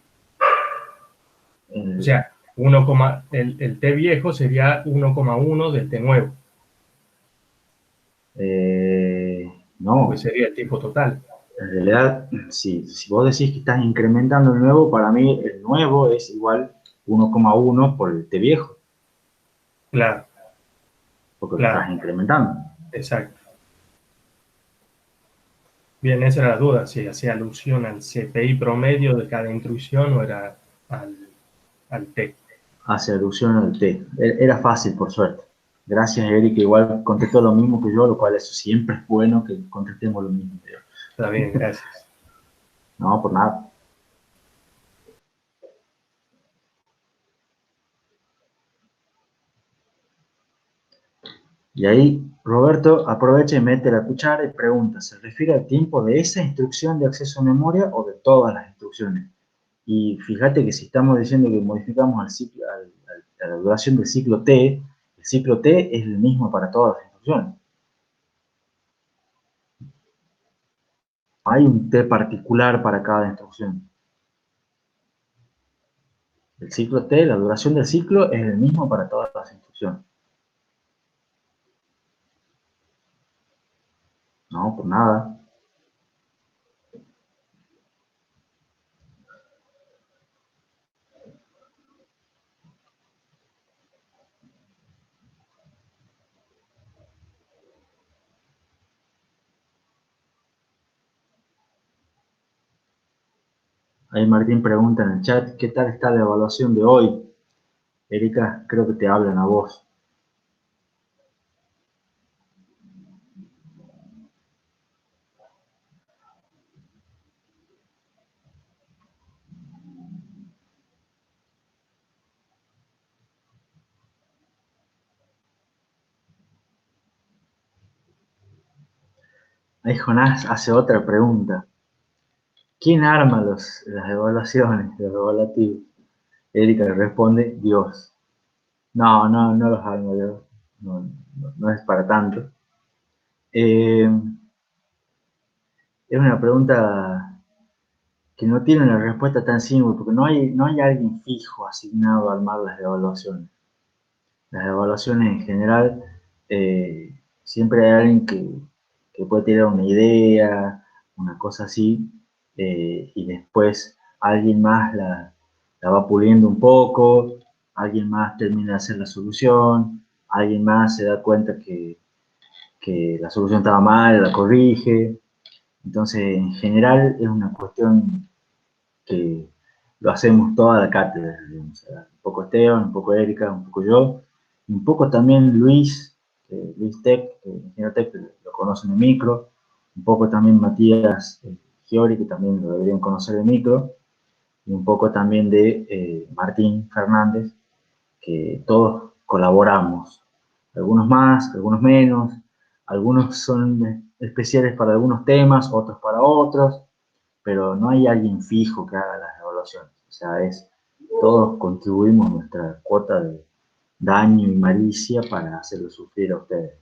O sea, El T viejo sería 1,1 del T nuevo. No, Pues sería el tiempo total. en realidad, si vos decís que estás incrementando el nuevo, para mí el nuevo es igual 1,1 por el T viejo, Claro, porque lo claro, estás incrementando. exacto. Bien, esa era la duda, si hacía alusión al CPI promedio de cada instrucción o era al T. Hace alusión al T. Era fácil, por suerte. Gracias, Eric, igual contestó lo mismo que yo, lo cual eso siempre es bueno que contestemos lo mismo. Está bien, gracias. No, por nada. Y ahí Roberto aprovecha y mete la cuchara y pregunta, ¿se refiere al tiempo de esa instrucción de acceso a memoria o de todas las instrucciones? Y fíjate que si estamos diciendo que modificamos a la duración del ciclo T, el ciclo T es el mismo para todas las instrucciones. Hay un T particular para cada instrucción. El ciclo T, la duración del ciclo es el mismo para todas las instrucciones. No, por nada. Ahí Martín pregunta en el chat, ¿qué tal está la evaluación de hoy? Erika, creo que te hablan a vos. Ahí Jonás hace otra pregunta. ¿Quién arma las evaluaciones, los evaluativos? Erika le responde, Dios. No los armo yo. No es para tanto. Es una pregunta que no tiene una respuesta tan simple, porque no hay alguien fijo asignado a armar las evaluaciones. Las evaluaciones en general, siempre hay alguien que puede tener una idea, una cosa así, y después alguien más la va puliendo un poco, alguien más termina de hacer la solución, alguien más se da cuenta que la solución estaba mal, la corrige. Entonces, en general, es una cuestión que lo hacemos toda la cátedra, digamos. Un poco Esteban, un poco Erika, un poco yo, y un poco también Luis, Luis Tech, ingeniero Tech, lo conocen en micro, un poco también Matías Giori, que también lo deberían conocer en micro, y un poco también de Martín Fernández, que todos colaboramos, algunos más, algunos menos, algunos son especiales para algunos temas, otros para otros, pero no hay alguien fijo que haga las evaluaciones. O sea, todos contribuimos nuestra cuota de daño y malicia para hacerlo sufrir a ustedes.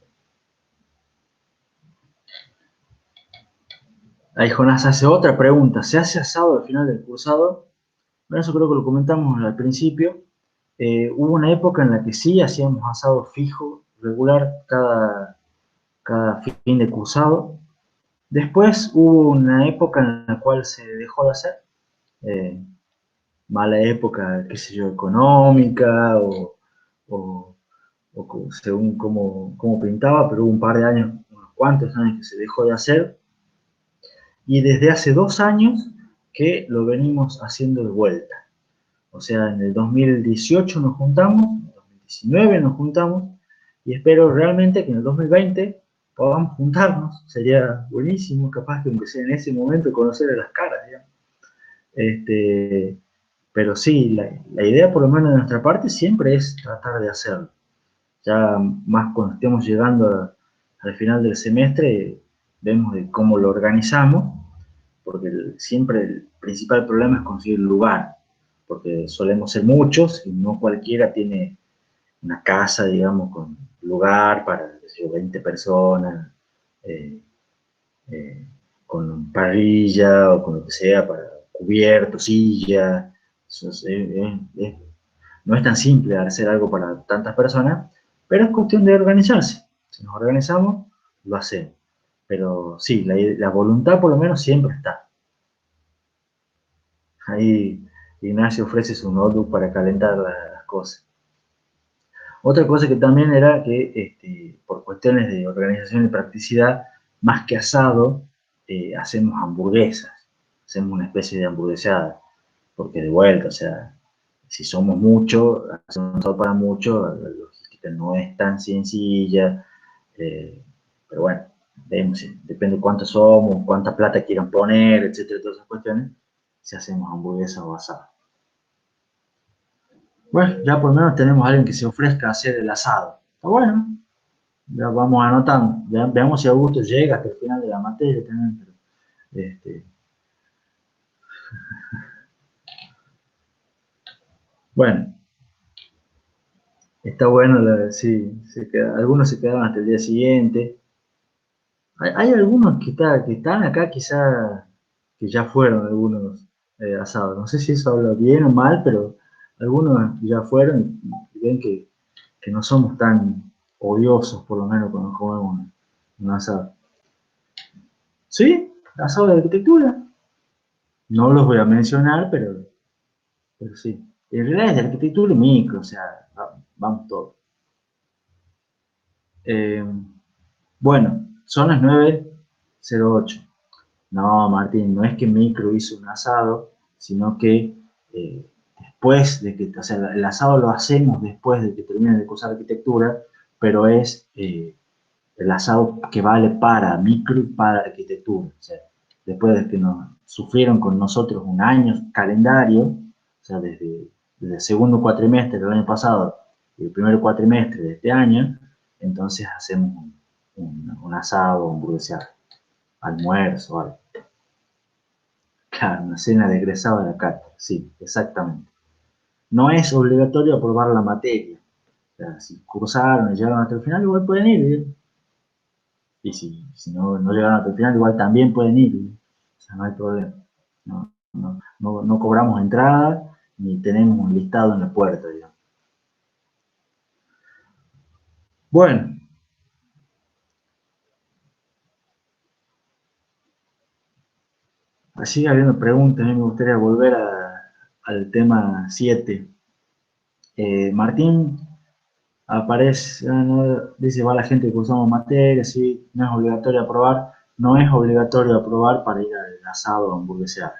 Ahí Jonás hace otra pregunta. ¿Se hace asado al final del cursado? Bueno, eso creo que lo comentamos al principio. Hubo una época en la que sí hacíamos asado fijo, regular, cada fin de cursado. Después hubo una época en la cual se dejó de hacer. Mala época, qué sé yo, económica o según cómo pintaba, pero hubo un par de años, unos cuantos años que se dejó de hacer. Y desde hace 2 años que lo venimos haciendo de vuelta. O sea, en el 2018 nos juntamos, en el 2019 nos juntamos, y espero realmente que en el 2020 podamos juntarnos. Sería buenísimo, capaz que aunque sea en ese momento conocer las caras, digamos. Pero sí, la idea por lo menos de nuestra parte siempre es tratar de hacerlo. Ya más cuando estemos llegando al final del semestre, vemos de cómo lo organizamos, porque siempre el principal problema es conseguir lugar, porque solemos ser muchos y no cualquiera tiene una casa, digamos, con lugar para 20 personas, eh, con parrilla o con lo que sea, para cubierto, silla. Eso es no es tan simple hacer algo para tantas personas, pero es cuestión de organizarse. Si nos organizamos, lo hacemos. Pero sí, la voluntad por lo menos siempre está. Ahí Ignacio ofrece su notebook para calentar las cosas. Otra cosa que también era que por cuestiones de organización y practicidad, más que asado, hacemos hamburguesas. Hacemos una especie de hamburguesada. Porque de vuelta, o sea, si somos muchos, hacemos un asado para muchos, la logística no es tan sencilla. Pero bueno, vemos, depende de cuántos somos, cuánta plata quieran poner, etcétera, todas esas cuestiones, si hacemos hamburguesas o asado. Bueno, ya por lo menos tenemos a alguien que se ofrezca a hacer el asado. Está bueno. Ya vamos anotando. Veamos si Augusto llega hasta el final de la materia también. Pero, bueno, está bueno, sí, algunos se quedaron hasta el día siguiente. Hay algunos que están acá quizá que ya fueron algunos asados. No sé si eso habla bien o mal, pero algunos ya fueron y ven que no somos tan odiosos, por lo menos cuando comemos un asado. ¿Sí? Asado de arquitectura. No los voy a mencionar, pero sí. En realidad es de arquitectura y micro, o sea, vamos todos. Bueno, son las 9:08. No, Martín, no es que micro hizo un asado, sino que después de que, o sea, el asado lo hacemos después de que termine de cursar arquitectura, pero es el asado que vale para micro y para arquitectura. O sea, después de que nos sufrieron con nosotros un año calendario, o sea, desde el segundo cuatrimestre del año pasado y el primer cuatrimestre de este año, entonces hacemos un asado, un hamburguesado, almuerzo, algo. Claro, una cena de egresado de la cátedra, sí, exactamente. No es obligatorio aprobar la materia. O sea, si cursaron y llegaron hasta el final, igual pueden ir. ¿Sí? Y si no llegaron hasta el final, igual también pueden ir. ¿Sí? O sea, no hay problema. No cobramos entrada ni tenemos un listado en la puerta, digamos. Bueno. Así habiendo preguntas, a mí me gustaría volver al tema 7. Martín aparece, dice, va la gente que cursamos materia, sí, no es obligatorio aprobar. No es obligatorio aprobar para ir al asado o hamburguesear.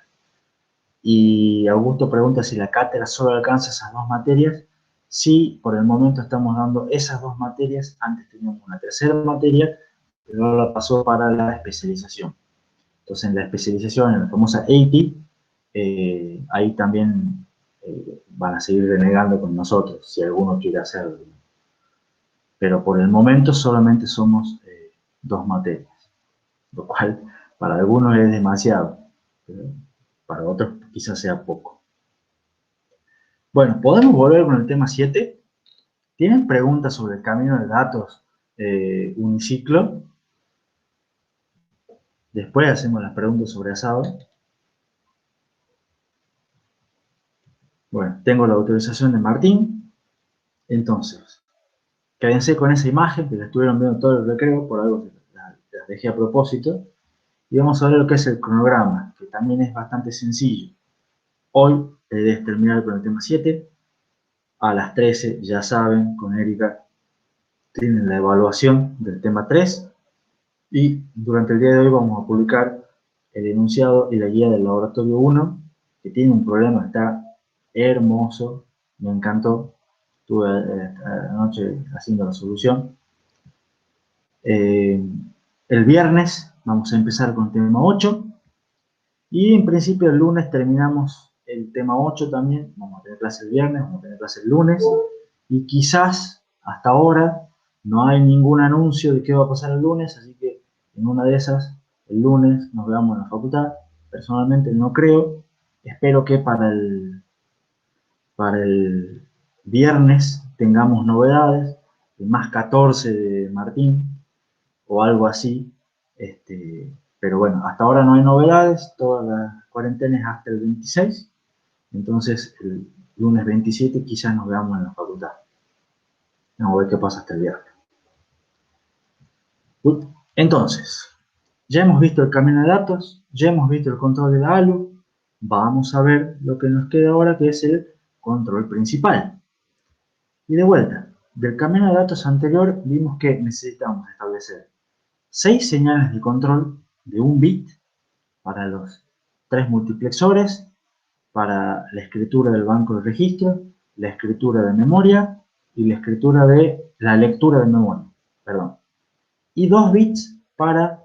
Y Augusto pregunta si la cátedra solo alcanza esas dos materias. Sí, por el momento estamos dando esas dos materias. Antes teníamos una tercera materia, pero ahora pasó para la especialización. Entonces, en la especialización, en la famosa API, ahí también van a seguir renegando con nosotros, si alguno quiere hacerlo. Pero por el momento solamente somos dos materias, lo cual para algunos es demasiado, pero para otros quizás sea poco. Bueno, podemos volver con el tema 7. ¿Tienen preguntas sobre el camino de datos uniciclo? Después hacemos las preguntas sobre asado. Bueno, tengo la autorización de Martín. Entonces, quédense con esa imagen que la estuvieron viendo todo el recreo, por algo la dejé a propósito. Y vamos a ver lo que es el cronograma, que también es bastante sencillo. Hoy debes terminar con el tema 7. A las 13, ya saben, con Erika tienen la evaluación del tema 3. Y durante el día de hoy vamos a publicar el enunciado y la guía del laboratorio 1, que tiene un problema, está hermoso, me encantó. Estuve anoche haciendo la solución. El viernes vamos a empezar con el tema 8 y en principio el lunes terminamos el tema 8 también. Vamos a tener clase el viernes, vamos a tener clase el lunes y quizás hasta ahora no hay ningún anuncio de qué va a pasar el lunes, así que en una de esas el lunes nos veamos en la facultad. Personalmente no creo, espero que para el viernes tengamos novedades, el más 14 de Martín o algo así, pero bueno, hasta ahora no hay novedades, toda la cuarentena es hasta el 26, entonces lunes 27 quizás nos veamos en la facultad. Vamos a ver qué pasa hasta el viernes. Entonces, ya hemos visto el camino de datos, ya hemos visto el control de la ALU, vamos a ver lo que nos queda ahora, que es el control principal. Y de vuelta, del camino de datos anterior vimos que necesitamos establecer 6 señales de control de 1 bit para los 3 multiplexores, para la escritura del banco de registro, la escritura de memoria y la escritura de la lectura de memoria, perdón. Y 2 bits para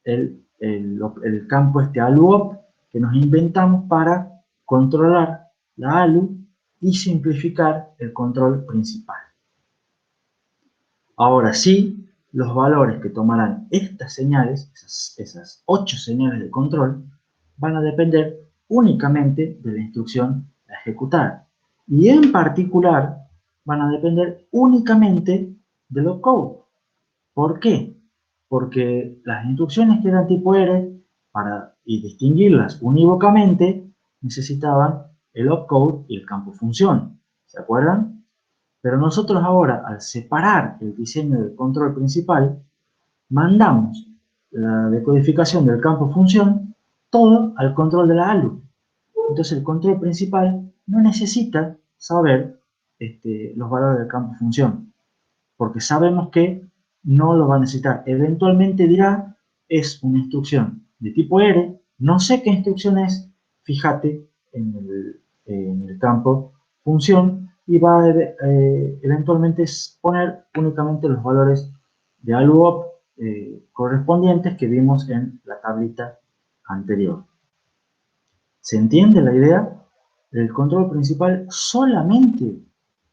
el campo ALUOP que nos inventamos para controlar la ALU y simplificar el control principal. Ahora sí, los valores que tomarán estas señales, esas 8 señales de control, van a depender únicamente de la instrucción a ejecutar. Y en particular, van a depender únicamente del opcode. ¿Por qué? Porque las instrucciones que eran tipo R, y distinguirlas unívocamente, necesitaban el opcode y el campo función. ¿Se acuerdan? Pero nosotros ahora, al separar el diseño del control principal, mandamos la decodificación del campo función todo al control de la ALU. Entonces el control principal no necesita saber los valores del campo función, porque sabemos que no lo va a necesitar. Eventualmente dirá, es una instrucción de tipo R, no sé qué instrucción es, fíjate en el campo función, y va a eventualmente poner únicamente los valores de ALUOP correspondientes que vimos en la tablita anterior. ¿Se entiende la idea? El control principal solamente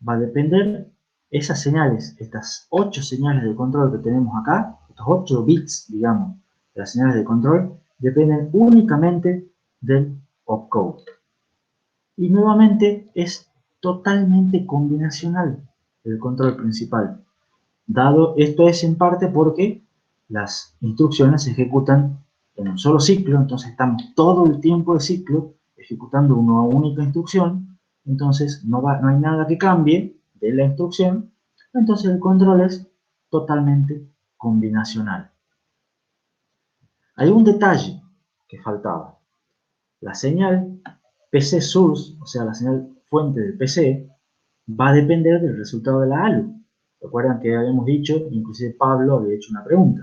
va a depender esas señales, estas 8 señales de control que tenemos acá, estos 8 bits, digamos, de las señales de control, dependen únicamente del opcode. Y nuevamente es totalmente combinacional el control principal. Esto es en parte porque las instrucciones se ejecutan en un solo ciclo, entonces estamos todo el tiempo de ciclo ejecutando una única instrucción, entonces no hay nada que cambie de la instrucción, entonces el control es totalmente combinacional. Hay un detalle que faltaba. La señal PC source, o sea, la señal fuente del PC, va a depender del resultado de la ALU. ¿Recuerdan que habíamos dicho, inclusive Pablo había hecho una pregunta?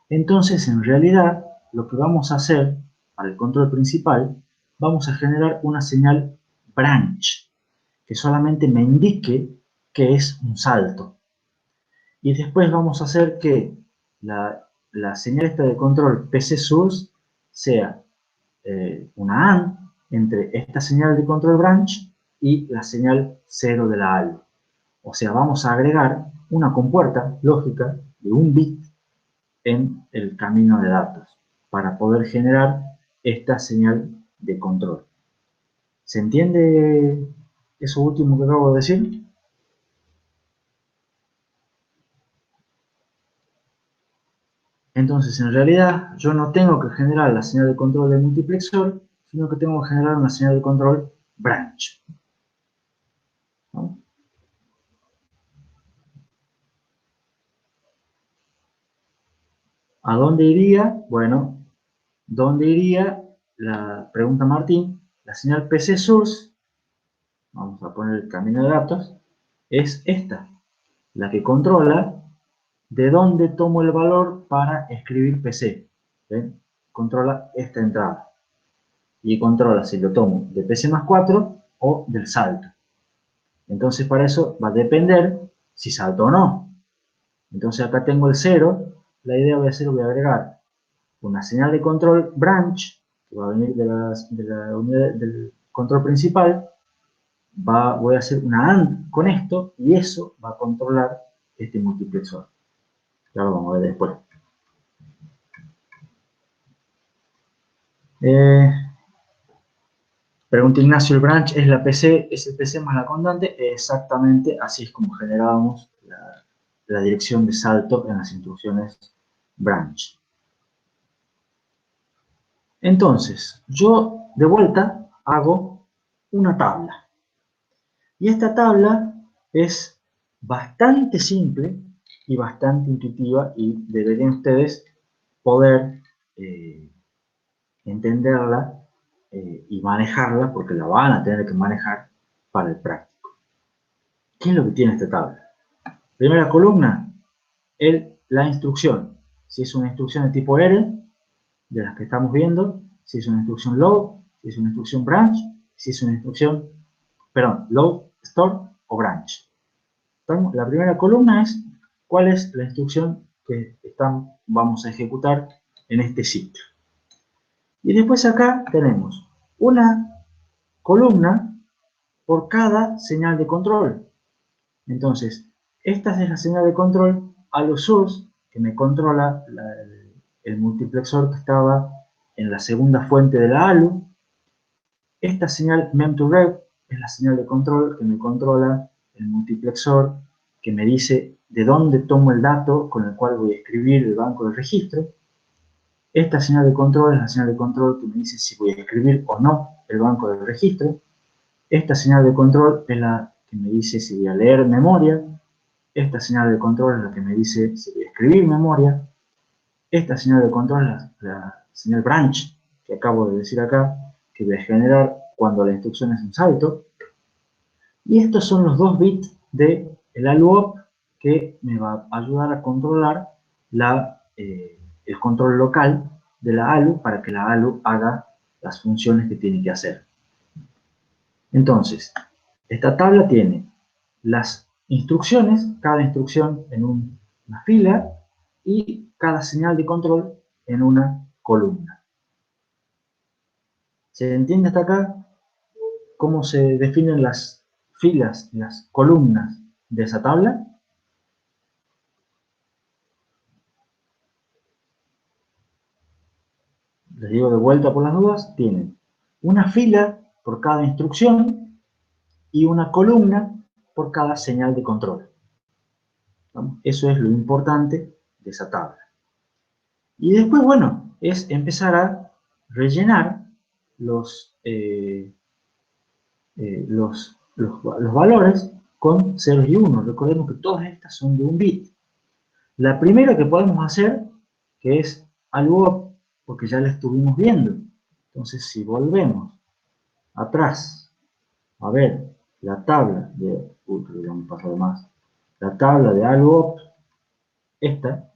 Entonces, en realidad, lo que vamos a hacer para el control principal, vamos a generar una señal branch, que solamente me indique que es un salto. Y después vamos a hacer que la señal esta de control PC source sea una AND entre esta señal de control branch y la señal 0 de la ALU. O sea, vamos a agregar una compuerta lógica de 1 bit en el camino de datos para poder generar esta señal de control. ¿Se entiende eso último que acabo de decir? Entonces, en realidad, yo no tengo que generar la señal de control del multiplexor, sino que tengo que generar una señal de control branch. ¿No? ¿A dónde iría? Bueno, ¿dónde iría? La pregunta Martín, la señal PC source, vamos a poner el camino de datos, es esta, la que controla de dónde tomo el valor para escribir PC. ¿Ven? Controla esta entrada. Y controla si lo tomo de PC más 4 o del salto. Entonces para eso va a depender si salto o no. Entonces acá tengo el 0, la idea voy a agregar una señal de control branch, que va a venir de la unidad del control principal, voy a hacer una AND con esto, y eso va a controlar este multiplexor. Ya lo vamos a ver después. Pregunta Ignacio, ¿el branch es el PC más la constante? Exactamente, así es como generábamos la dirección de salto en las instrucciones branch. Entonces, yo de vuelta hago una tabla. Y esta tabla es bastante simple y bastante intuitiva y deberían ustedes poder entenderla y manejarla, porque la van a tener que manejar para el práctico. ¿Qué es lo que tiene esta tabla? Primera columna, la instrucción. Si es una instrucción de tipo R, de las que estamos viendo, si es una instrucción load, si es una instrucción branch, si es una instrucción, load, store o branch. ¿Estamos? La primera columna es cuál es la instrucción que vamos a ejecutar en este sitio. Y después acá tenemos una columna por cada señal de control. Entonces, esta es la señal de control a los source, que me controla el multiplexor que estaba en la segunda fuente de la ALU. Esta señal mem2rev es la señal de control que me controla el multiplexor, que me dice de dónde tomo el dato con el cual voy a escribir el banco de registro. Esta señal de control es la señal de control que me dice si voy a escribir o no el banco de registro. Esta señal de control es la que me dice si voy a leer memoria. Esta señal de control es la que me dice si voy a escribir memoria. Esta señal de control es la señal branch, que acabo de decir acá, que voy a generar cuando la instrucción es un salto. Y estos son los 2 bits del ALU-OP que me va a ayudar a controlar el control local de la ALU para que la ALU haga las funciones que tiene que hacer. Entonces, esta tabla tiene las instrucciones, cada instrucción en una fila y cada señal de control en una columna. ¿Se entiende hasta acá cómo se definen las filas y las columnas de esa tabla? Les digo de vuelta por las dudas, tienen una fila por cada instrucción y una columna por cada señal de control. Eso es lo importante de esa tabla. Y después, bueno, es empezar a rellenar los valores con ceros y unos. Recordemos que todas estas son de un bit. La primera que podemos hacer, que es ALU-OP, porque ya la estuvimos viendo. Entonces, si volvemos atrás a ver la tabla de... ya me pasó de más. La tabla de ALU-OP, esta,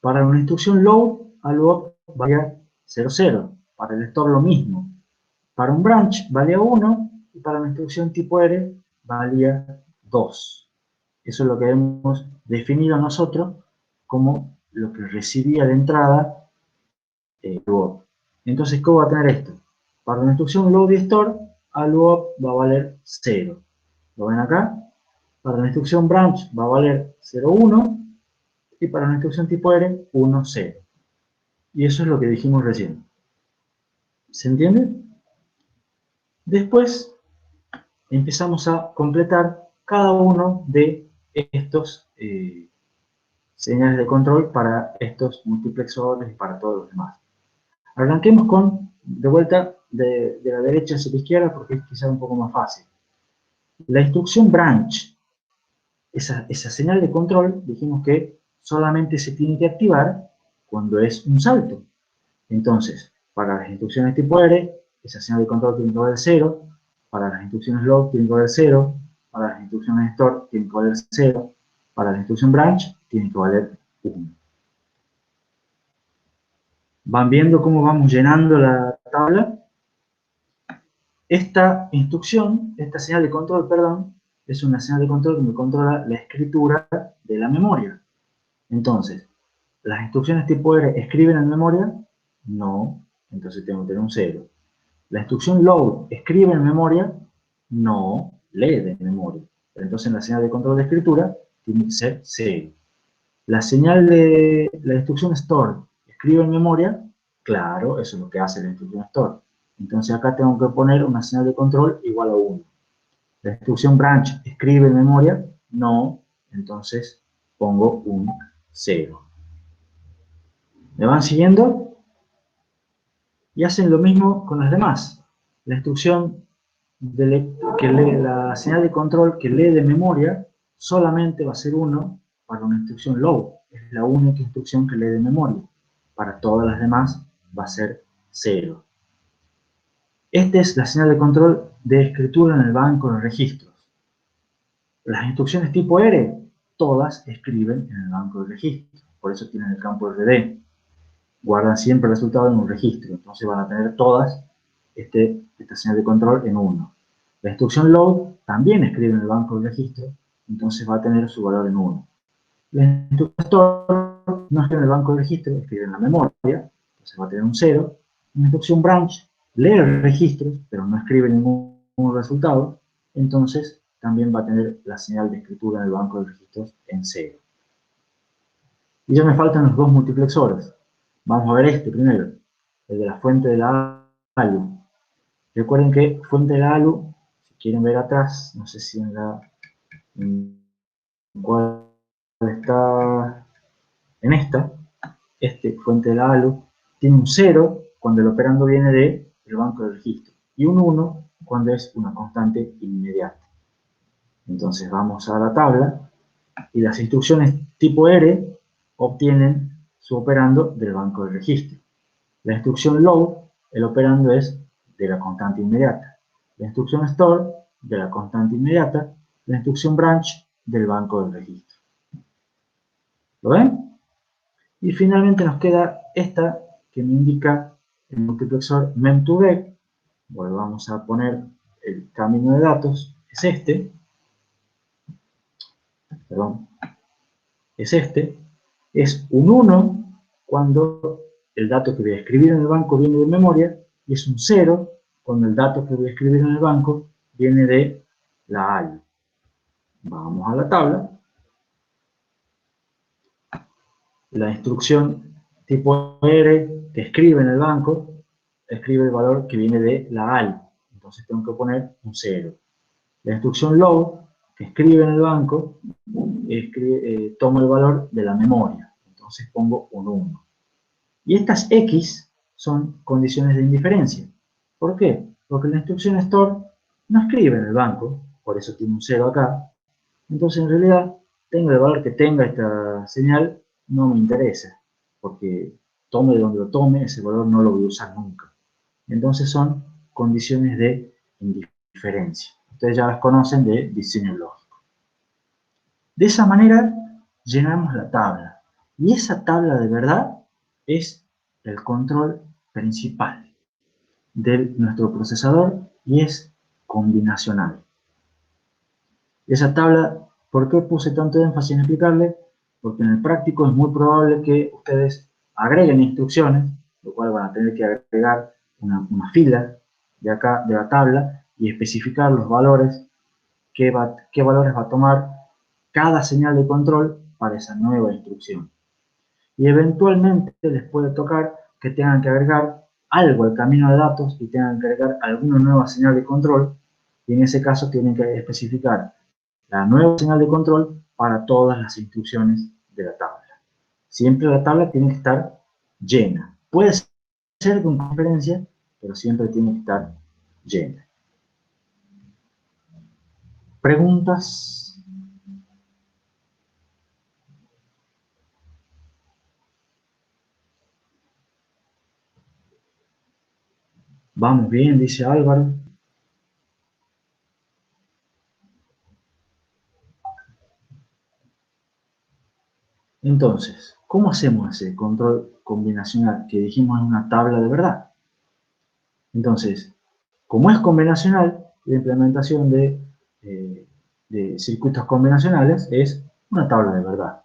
para una instrucción load, ALU-OP valía 0, 0. Para el store lo mismo. Para un branch valía 1 y para una instrucción tipo R valía 2. Eso es lo que hemos definido nosotros como lo que recibía de entrada ALU-OP. Entonces, ¿cómo va a tener esto? Para una instrucción load y store, ALU-OP va a valer 0. ¿Lo ven acá? Para la instrucción branch va a valer 0, 1 y para una instrucción tipo R, 1, 0. Y eso es lo que dijimos recién. ¿Se entiende? Después empezamos a completar cada uno de estos señales de control para estos multiplexores y para todos los demás. Arranquemos con, de vuelta, de la derecha hacia la izquierda porque es quizá un poco más fácil. La instrucción branch, esa señal de control, dijimos que solamente se tiene que activar cuando es un salto. Entonces, para las instrucciones tipo R, esa señal de control tiene que valer 0, para las instrucciones load tiene que valer 0, para las instrucciones store tiene que valer 0, para la instrucción branch tiene que valer 1. ¿Van viendo cómo vamos llenando la tabla? Esta instrucción, esta señal de control, perdón, es una señal de control que me controla la escritura de la memoria. Entonces, ¿las instrucciones tipo R escriben en memoria? No, entonces tengo que tener un 0. ¿La instrucción load escribe en memoria? No, lee de memoria. Pero entonces la señal de control de escritura tiene que ser 0. La instrucción store escribe en memoria, claro, eso es lo que hace la instrucción store. Entonces acá tengo que poner una señal de control igual a 1. La instrucción branch escribe en memoria, no, entonces pongo un 0. ¿Me van siguiendo? Y hacen lo mismo con las demás. La instrucción la señal de control que lee de memoria solamente va a ser 1 para una instrucción load. Es la única instrucción que lee de memoria. Para todas las demás va a ser 0. Esta es la señal de control de escritura en el banco de registros. Las instrucciones tipo R, todas escriben en el banco de registros. Por eso tienen el campo RD. Guardan siempre el resultado en un registro. Entonces van a tener todas esta señal de control en 1. La instrucción load también escribe en el banco de registros. Entonces va a tener su valor en 1. La instrucción store no escribe en el banco de registros, escribe en la memoria. Entonces va a tener un 0. La instrucción branch lee registros, pero no escribe ningún resultado. Entonces también va a tener la señal de escritura en el banco de registros en 0. Y ya me faltan los 2 multiplexores. Vamos a ver este primero, el de la fuente de la ALU. Recuerden que fuente de la ALU, si quieren ver atrás, no sé si en cuál está, en esta, fuente de la ALU, tiene un 0 cuando el operando viene del banco de registro y un 1 cuando es una constante inmediata. Entonces vamos a la tabla y las instrucciones tipo R obtienen su operando del banco de registro. La instrucción load, el operando es de la constante inmediata. La instrucción store, de la constante inmediata. La instrucción branch, del banco de registro. ¿Lo ven? Y finalmente nos queda esta que me indica el multiplexor mem2vec. Volvamos a poner el camino de datos. Es este. Perdón. Es este. Es un 1 cuando el dato que voy a escribir en el banco viene de memoria y es un 0 cuando el dato que voy a escribir en el banco viene de la ALU. Vamos a la tabla. La instrucción tipo R que escribe en el banco escribe el valor que viene de la ALU. Entonces tengo que poner un 0. La instrucción load que escribe en el banco toma el valor de la memoria. Entonces pongo un 1. Y estas X son condiciones de indiferencia. ¿Por qué? Porque la instrucción store no escribe en el banco, por eso tiene un 0 acá. Entonces en realidad, tenga el valor que tenga esta señal, no me interesa, porque tome de donde lo tome, ese valor no lo voy a usar nunca. Entonces son condiciones de indiferencia. Ustedes ya las conocen de diseño lógico. De esa manera llenamos la tabla. Y esa tabla de verdad es el control principal de nuestro procesador y es combinacional. Esa tabla, ¿por qué puse tanto énfasis en explicarle? Porque en el práctico es muy probable que ustedes agreguen instrucciones, lo cual van a tener que agregar una fila de acá de la tabla y especificar los valores, qué valores va a tomar cada señal de control para esa nueva instrucción. Y eventualmente les puede tocar que tengan que agregar algo al camino de datos y tengan que agregar alguna nueva señal de control, y en ese caso tienen que especificar la nueva señal de control para todas las instrucciones de la tabla. Siempre la tabla tiene que estar llena. Puede ser con conferencia, pero siempre tiene que estar llena. ¿Preguntas? Vamos bien, dice Álvaro. Entonces, ¿cómo hacemos ese control combinacional que dijimos en una tabla de verdad? Entonces, como es combinacional, la implementación de circuitos combinacionales es una tabla de verdad.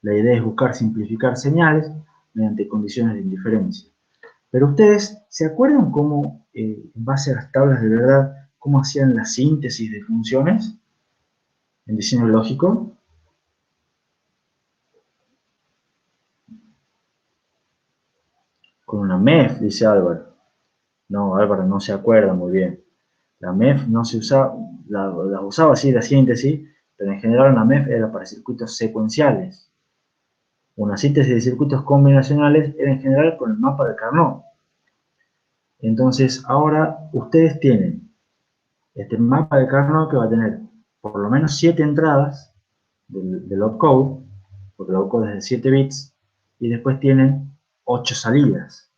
La idea es buscar simplificar señales mediante condiciones de indiferencia. Pero ustedes, ¿se acuerdan cómo, en base a las tablas de verdad, cómo hacían la síntesis de funciones en diseño lógico? Con una MEF, dice Álvaro. No, Álvaro no se acuerda muy bien. La MEF no se usaba, la usaba así la síntesis, pero en general una MEF era para circuitos secuenciales. Una síntesis de circuitos combinacionales era en general con el mapa de Carnot. Entonces, ahora ustedes tienen este mapa de kernel que va a tener por lo menos 7 entradas del opcode, porque el opcode es de 7 bits, y después tienen 8 salidas.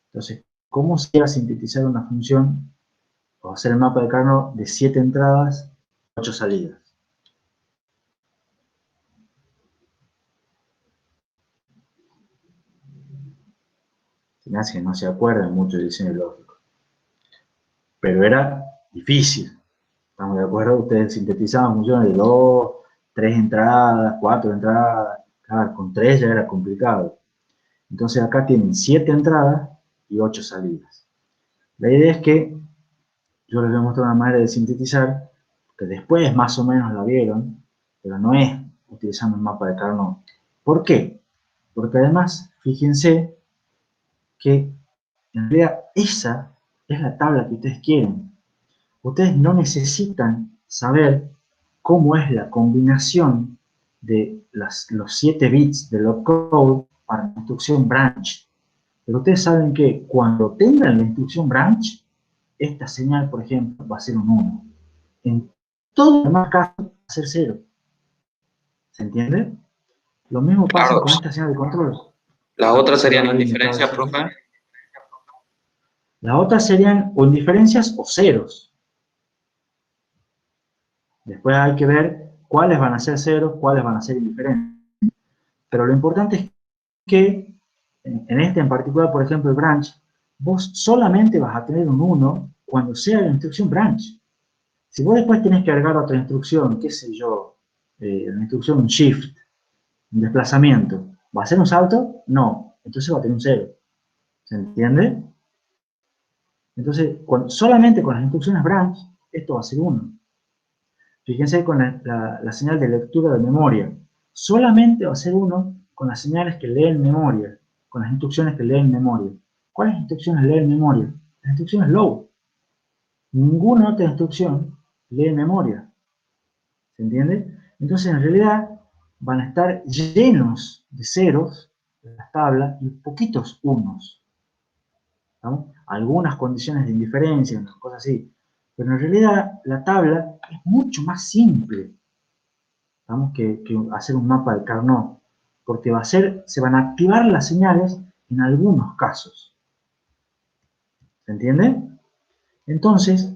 Entonces, ¿cómo se va a sintetizar una función o hacer el mapa de kernel de 7 entradas, 8 salidas? Se me hace que no se acuerdan mucho del diseño lógico. Pero era difícil. ¿Estamos de acuerdo? Ustedes sintetizaban funciones de 2, 3 entradas, 4 entradas. Claro, con 3 ya era complicado. Entonces acá tienen 7 entradas y 8 salidas. La idea es que yo les voy a mostrar una manera de sintetizar, que después más o menos la vieron, pero no es utilizando un mapa de kernel. ¿Por qué? Porque además, fíjense que en realidad esa es la tabla que ustedes quieren. Ustedes no necesitan saber cómo es la combinación de los 7 bits del opcode para la instrucción branch. Pero ustedes saben que cuando tengan la instrucción branch, esta señal, por ejemplo, va a ser un 1. En todos los demás casos va a ser 0. ¿Se entiende? Lo mismo pasa Claro, con esta señal de control. las otras serían indiferencias, profe. Las otras serían o indiferencias o ceros. Después hay que ver cuáles van a ser ceros, cuáles van a ser indiferencias. Pero lo importante es que, en este en particular, por ejemplo, el branch, vos solamente vas a tener un 1 cuando sea la instrucción branch. Si vos después tenés que agregar otra instrucción, qué sé yo, una instrucción, un shift, un desplazamiento, ¿va a ser un salto? No, entonces va a tener un 0. ¿Se entiende? Entonces, solamente con las instrucciones branch, esto va a ser 1. Fíjense con la señal de lectura de memoria. Solamente va a ser 1 con las señales que leen memoria, con las instrucciones que leen memoria. ¿Cuáles instrucciones leen memoria? Las instrucciones low. Ninguna otra instrucción lee memoria. ¿Se entiende? Entonces, en realidad, van a estar llenos de ceros en las tablas y poquitos unos. ¿No? Algunas condiciones de indiferencia, unas cosas así. Pero en realidad, la tabla es mucho más simple, ¿no? que hacer un mapa de Carnot, porque se van a activar las señales en algunos casos. ¿Se entiende? Entonces,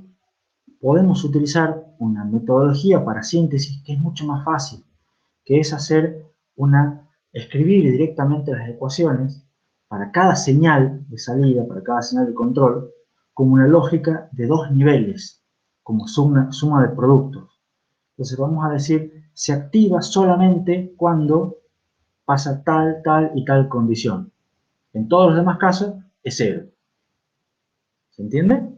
podemos utilizar una metodología para síntesis que es mucho más fácil, que es escribir directamente las ecuaciones para cada señal de salida, para cada señal de control, como una lógica de 2 niveles, como suma de productos. Entonces vamos a decir, se activa solamente cuando pasa tal, tal y tal condición. En todos los demás casos es 0. ¿Se entiende?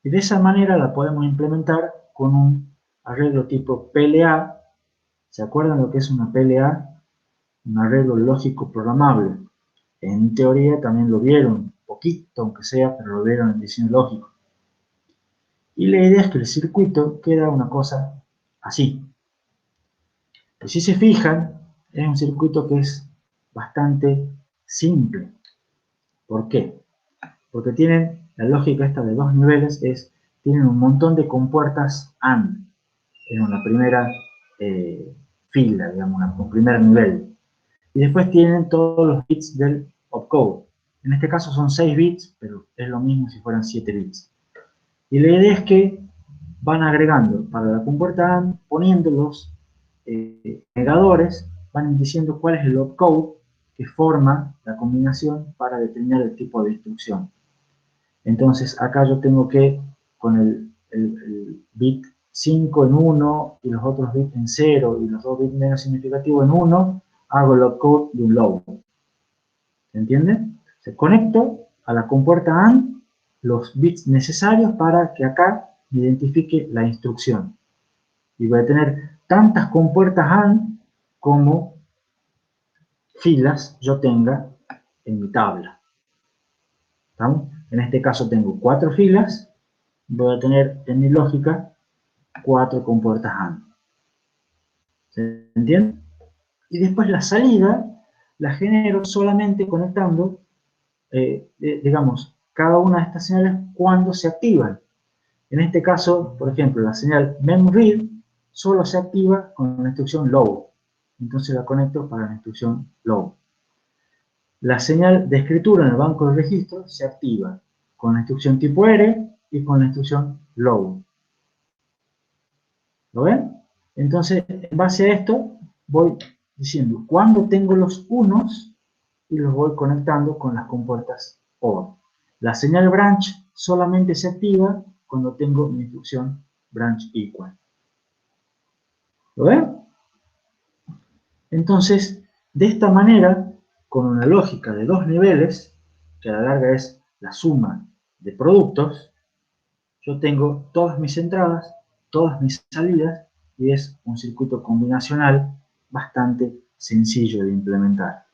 Y de esa manera la podemos implementar con un arreglo tipo PLA. ¿Se acuerdan lo que es una PLA? Un arreglo lógico programable. En teoría también lo vieron, poquito aunque sea, pero lo vieron en diseño lógico. Y la idea es que el circuito queda una cosa así. Y si se fijan, es un circuito que es bastante simple. ¿Por qué? Porque tienen la lógica esta de 2 niveles, tienen un montón de compuertas AND en una primera fila, digamos, un primer nivel. Y después tienen todos los bits del opcode. En este caso son 6 bits, pero es lo mismo si fueran 7 bits. Y la idea es que van agregando para la compuerta AND, poniendo los negadores, van diciendo cuál es el opcode que forma la combinación para determinar el tipo de instrucción. Entonces acá yo tengo que, con el bit 5 en 1 y los otros bits en 0 y los 2 bits menos significativos en 1, hago el opcode de un low. ¿Se entiende? Se conecto a la compuerta AND los bits necesarios para que acá me identifique la instrucción. Y voy a tener tantas compuertas AND como filas yo tenga en mi tabla. ¿Estamos? En este caso tengo 4 filas, voy a tener en mi lógica 4 compuertas AND. ¿Se entiende? Y después la salida la genero solamente conectando, digamos, cada una de estas señales cuando se activan. En este caso, por ejemplo, la señal memread solo se activa con la instrucción load. Entonces la conecto para la instrucción load. La señal de escritura en el banco de registros se activa con la instrucción tipo R y con la instrucción load. ¿Lo ven? Entonces, en base a esto, voy diciendo cuándo tengo los unos y los voy conectando con las compuertas OR. La señal branch solamente se activa cuando tengo mi instrucción branch equal. ¿Lo ven? Entonces, de esta manera, con una lógica de 2 niveles, que a la larga es la suma de productos, yo tengo todas mis entradas, todas mis salidas, y es un circuito combinacional bastante sencillo de implementar.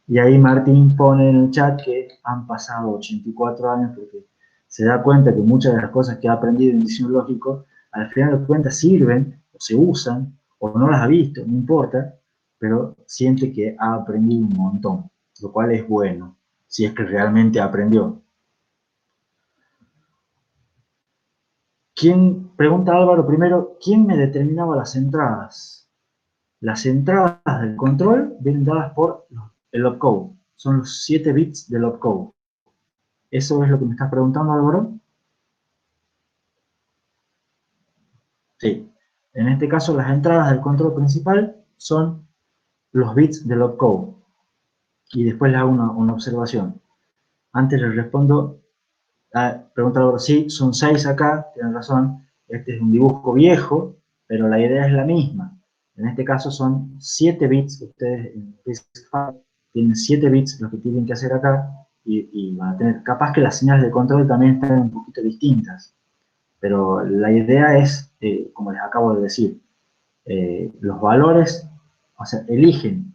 Y ahí Martín pone en el chat que han pasado 84 años porque se da cuenta que muchas de las cosas que ha aprendido en diseño lógico, al final de cuentas sirven, o se usan, o no las ha visto, no importa, pero siente que ha aprendido un montón, lo cual es bueno, si es que realmente aprendió. Pregunta Álvaro primero, ¿quién me determinaba las entradas? Las entradas del control vienen dadas por el opcode, son los 7 bits del opcode. ¿Eso es lo que me estás preguntando, Álvaro? Sí. En este caso, las entradas del control principal son los bits del opcode. Y después les hago una observación. Antes les respondo a pregunta Álvaro, sí, son 6 acá, tienen razón. Este es un dibujo viejo, pero la idea es la misma. En este caso son 7 bits, ustedes en RISC-V tienen 7 bits los que tienen que hacer acá, y van a tener, capaz que las señales de control también están un poquito distintas, pero la idea es, como les acabo de decir, los valores, o sea, eligen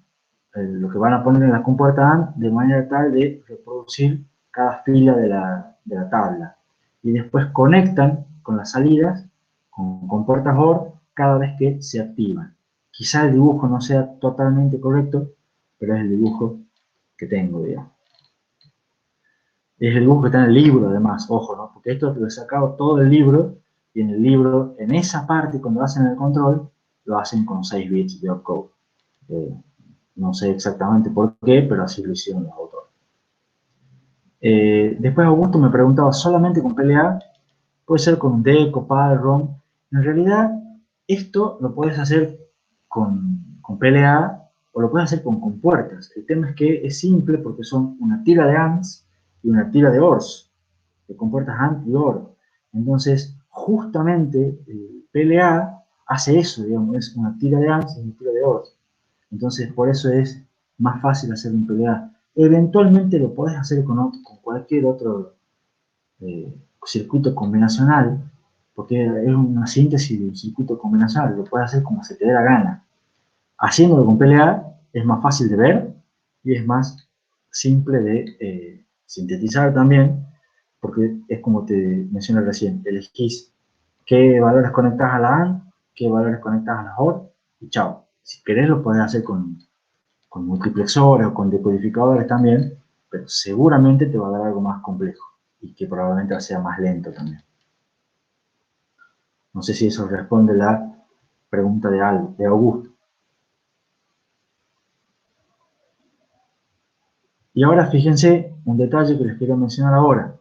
lo que van a poner en la compuerta AND de manera tal de reproducir cada fila de la tabla, y después conectan con las salidas, con compuertas OR, cada vez que se activan. Quizá el dibujo no sea totalmente correcto, pero es el dibujo que tengo, digamos. Es el dibujo que está en el libro, además, ojo, ¿no? Porque esto lo he sacado todo el libro, y en el libro, en esa parte, cuando hacen el control, lo hacen con 6 bits de opcode. No sé exactamente por qué, pero así lo hicieron los autores. Después Augusto me preguntaba, ¿solamente con PLA? Puede ser con DECO, PAL, ROM. En realidad, esto lo puedes hacer con PLA o lo puedes hacer con compuertas. El tema es que es simple porque son una tira de ANDs y una tira de ORs, de compuertas AND y OR. Entonces, justamente el PLA hace eso, digamos, es una tira de ANDs y una tira de ORs. Entonces, por eso es más fácil hacer un PLA. Eventualmente lo podés hacer con cualquier otro circuito combinacional, porque es una síntesis de un circuito combinacional, lo puedes hacer como se te dé la gana. Haciéndolo con PLA es más fácil de ver y es más simple de sintetizar también, porque es como te mencioné recién, elegís qué valores conectás a la AND, qué valores conectás a la OR, y chao. Si querés lo podés hacer con multiplexores o con decodificadores también, pero seguramente te va a dar algo más complejo y que probablemente sea más lento también. No sé si eso responde la pregunta de Augusto. Y ahora fíjense un detalle que les quiero mencionar ahora.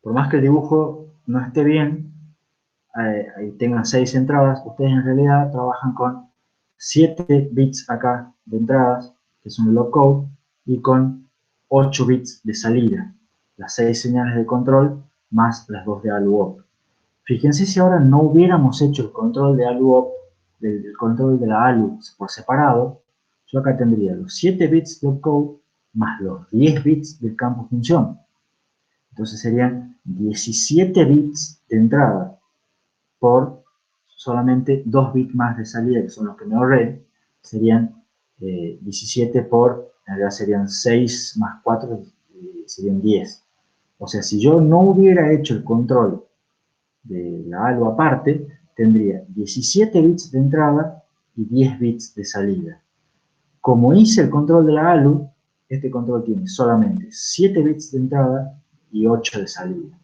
Por más que el dibujo no esté bien, y tengan 6 entradas, ustedes en realidad trabajan con 7 bits acá de entradas, que son el opcode, y con 8 bits de salida, las 6 señales de control más las 2 de ALU-OP. Fíjense si ahora no hubiéramos hecho el control de ALU-OP, del control de la ALU por separado, yo acá tendría los 7 bits de opcode más los 10 bits del campo función. Entonces serían 17 bits de entrada por solamente 2 bits más de salida, que son los que me ahorré, serían 17 por, en realidad serían 6 más 4, serían 10. O sea, si yo no hubiera hecho el control de la ALU aparte, tendría 17 bits de entrada y 10 bits de salida. Como hice el control de la ALU, este control tiene solamente 7 bits de entrada y 8 de salida.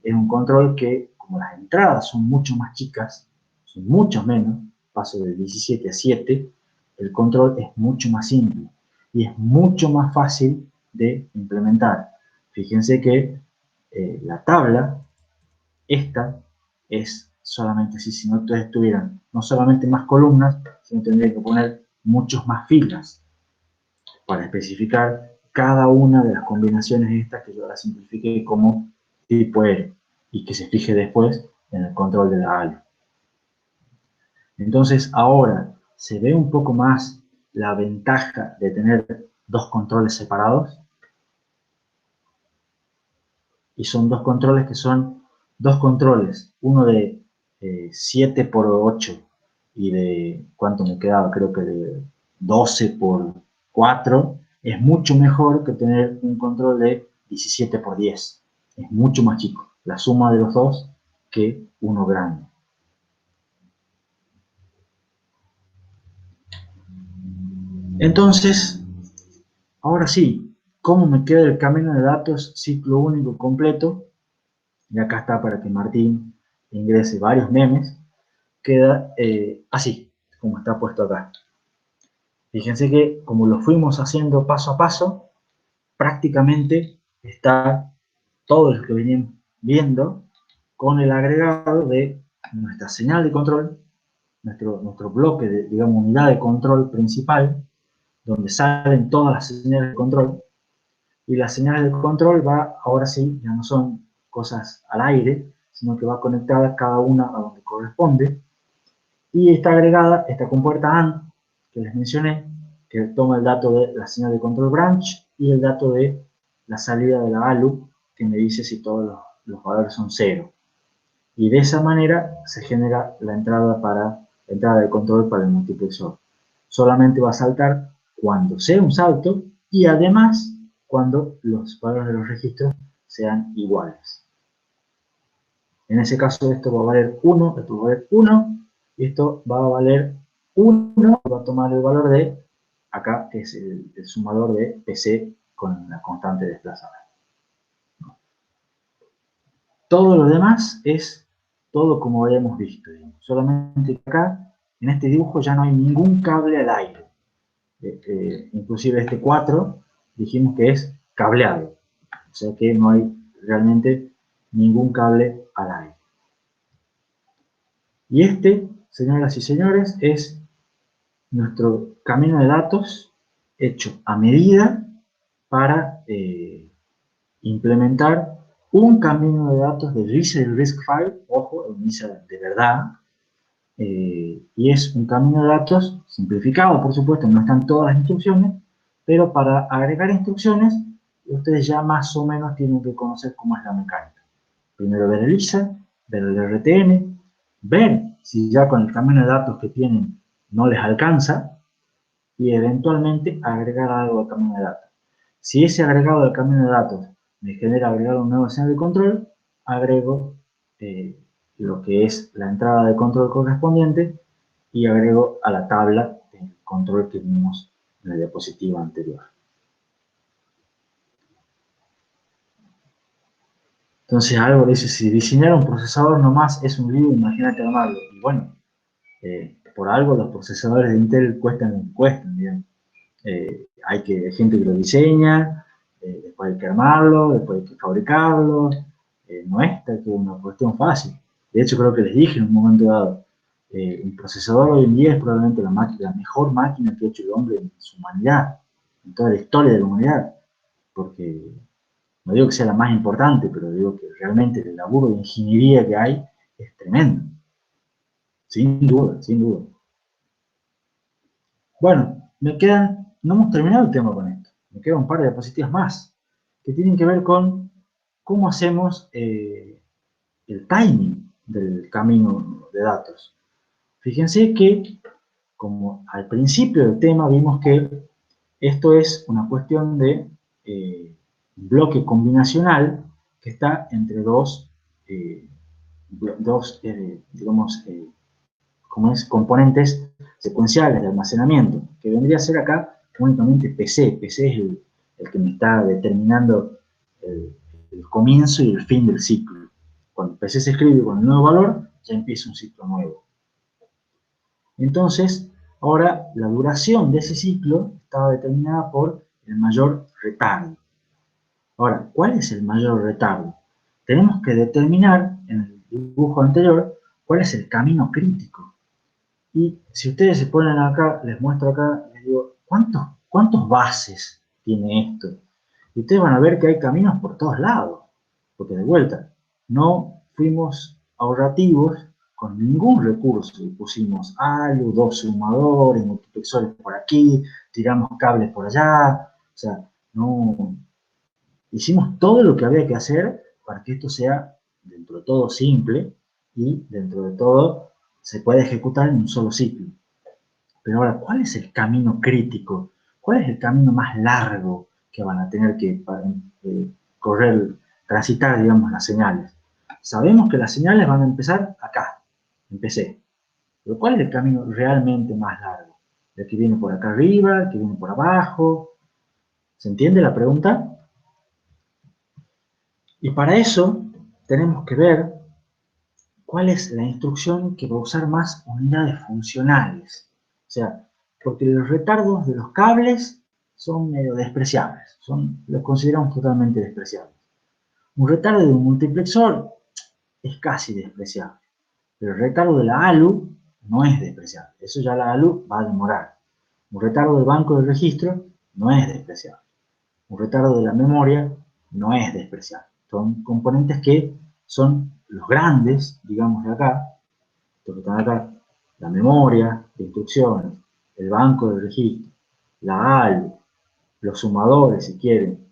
es un control que, como las entradas son mucho más chicas, son mucho menos, paso de 17 a 7, el control es mucho más simple y es mucho más fácil de implementar. Fíjense que la tabla, esta, es solamente así. Si no ustedes tuvieran no solamente más columnas, sino tendrían que poner muchos más filas para especificar cada una de las combinaciones estas que yo las simplifique como tipo R y que se fije después en el control de la ALU. Entonces ahora se ve un poco más la ventaja de tener dos controles separados, y son dos controles que son dos controles, uno de 7 por 8 y de, ¿cuánto me quedaba? Creo que de 12 por 4, es mucho mejor que tener un control de 17 por 10. Es mucho más chico, la suma de los dos, que uno grande. Entonces, ahora sí, ¿cómo me queda el camino de datos ciclo único completo? Y acá está para que Martín ingrese varios memes. Queda así, como está puesto acá. Fíjense que como lo fuimos haciendo paso a paso, prácticamente está todo lo que venían viendo con el agregado de nuestra señal de control, nuestro bloque de, digamos, unidad de control principal, donde salen todas las señales de control, y las señales de control va, ahora sí, ya no son cosas al aire, sino que va conectada cada una a donde corresponde, y está agregada esta compuerta AND que les mencioné, que toma el dato de la señal de control branch y el dato de la salida de la ALU, que me dice si todos los valores son 0. Y de esa manera se genera la entrada de control para el multiplexor. Solamente va a saltar cuando sea un salto y además cuando los valores de los registros sean iguales. En ese caso esto va a valer 1, esto va a valer 1, y esto va a valer 1, va a tomar el valor de, acá que es el sumador de PC con la constante desplazada. Todo lo demás es todo como habíamos visto. Solamente acá, en este dibujo ya no hay ningún cable al aire. Inclusive este 4 dijimos que es cableado. O sea que no hay realmente ningún cable al aire. Y este, señoras y señores, es nuestro camino de datos hecho a medida para implementar un camino de datos de RISC file, ojo, el RISC de verdad, y es un camino de datos simplificado, por supuesto, no están todas las instrucciones, pero para agregar instrucciones, ustedes ya más o menos tienen que conocer cómo es la mecánica. Primero ver el ISA, ver el RTN, ver si ya con el camino de datos que tienen no les alcanza, y eventualmente agregar algo al camino de datos. Si ese agregado del camino de datos me genera agregar un nuevo señal de control, agrego lo que es la entrada de control correspondiente y agrego a la tabla el control que vimos en la diapositiva anterior. Entonces algo dice, si diseñar un procesador nomás es un lío, imagínate armarlo. Y bueno, por algo los procesadores de Intel cuestan, digamos. Hay gente que lo diseña, después hay que armarlo, después hay que fabricarlo, no es una cuestión fácil. De hecho, creo que les dije en un momento dado, el procesador hoy en día es probablemente la mejor máquina que ha hecho el hombre en su humanidad, en toda la historia de la humanidad, porque no digo que sea la más importante, pero digo que realmente el laburo de ingeniería que hay es tremendo, sin duda, sin duda. Bueno, no hemos terminado el tema con esto. Me quedan un par de diapositivas más, que tienen que ver con cómo hacemos el timing del camino de datos. Fíjense que, como al principio del tema vimos que esto es una cuestión de bloque combinacional que está entre dos digamos, componentes secuenciales de almacenamiento, que vendría a ser acá únicamente PC. PC es el que me está determinando el comienzo y el fin del ciclo. Cuando PC se escribe con el nuevo valor, ya empieza un ciclo nuevo. Entonces, ahora la duración de ese ciclo estaba determinada por el mayor retardo. Ahora, ¿cuál es el mayor retardo? Tenemos que determinar en el dibujo anterior cuál es el camino crítico. Y si ustedes se ponen acá, les muestro acá, les digo, ¿cuántos bases tiene esto? Y ustedes van a ver que hay caminos por todos lados. Porque de vuelta, no fuimos ahorrativos con ningún recurso. Y pusimos ALU, dos sumadores, multiplexores por aquí, tiramos cables por allá. O sea, no... Hicimos todo lo que había que hacer para que esto sea, dentro de todo, simple y, dentro de todo, se pueda ejecutar en un solo ciclo. Pero ahora, ¿cuál es el camino crítico? ¿Cuál es el camino más largo que van a tener que transitar, digamos, las señales? Sabemos que las señales van a empezar acá, en PC. Pero ¿cuál es el camino realmente más largo? ¿El que viene por acá arriba? ¿El que viene por abajo? ¿Se entiende la pregunta? Y para eso tenemos que ver cuál es la instrucción que va a usar más unidades funcionales. O sea, porque los retardos de los cables son medio despreciables, los consideramos totalmente despreciables. Un retardo de un multiplexor es casi despreciable, pero el retardo de la ALU no es despreciable, eso ya la ALU va a demorar. Un retardo del banco de registro no es despreciable. Un retardo de la memoria no es despreciable. Son componentes que son los grandes, digamos, de acá, estos que están acá, la memoria de instrucciones, el banco de registro, la ALU, los sumadores, si quieren,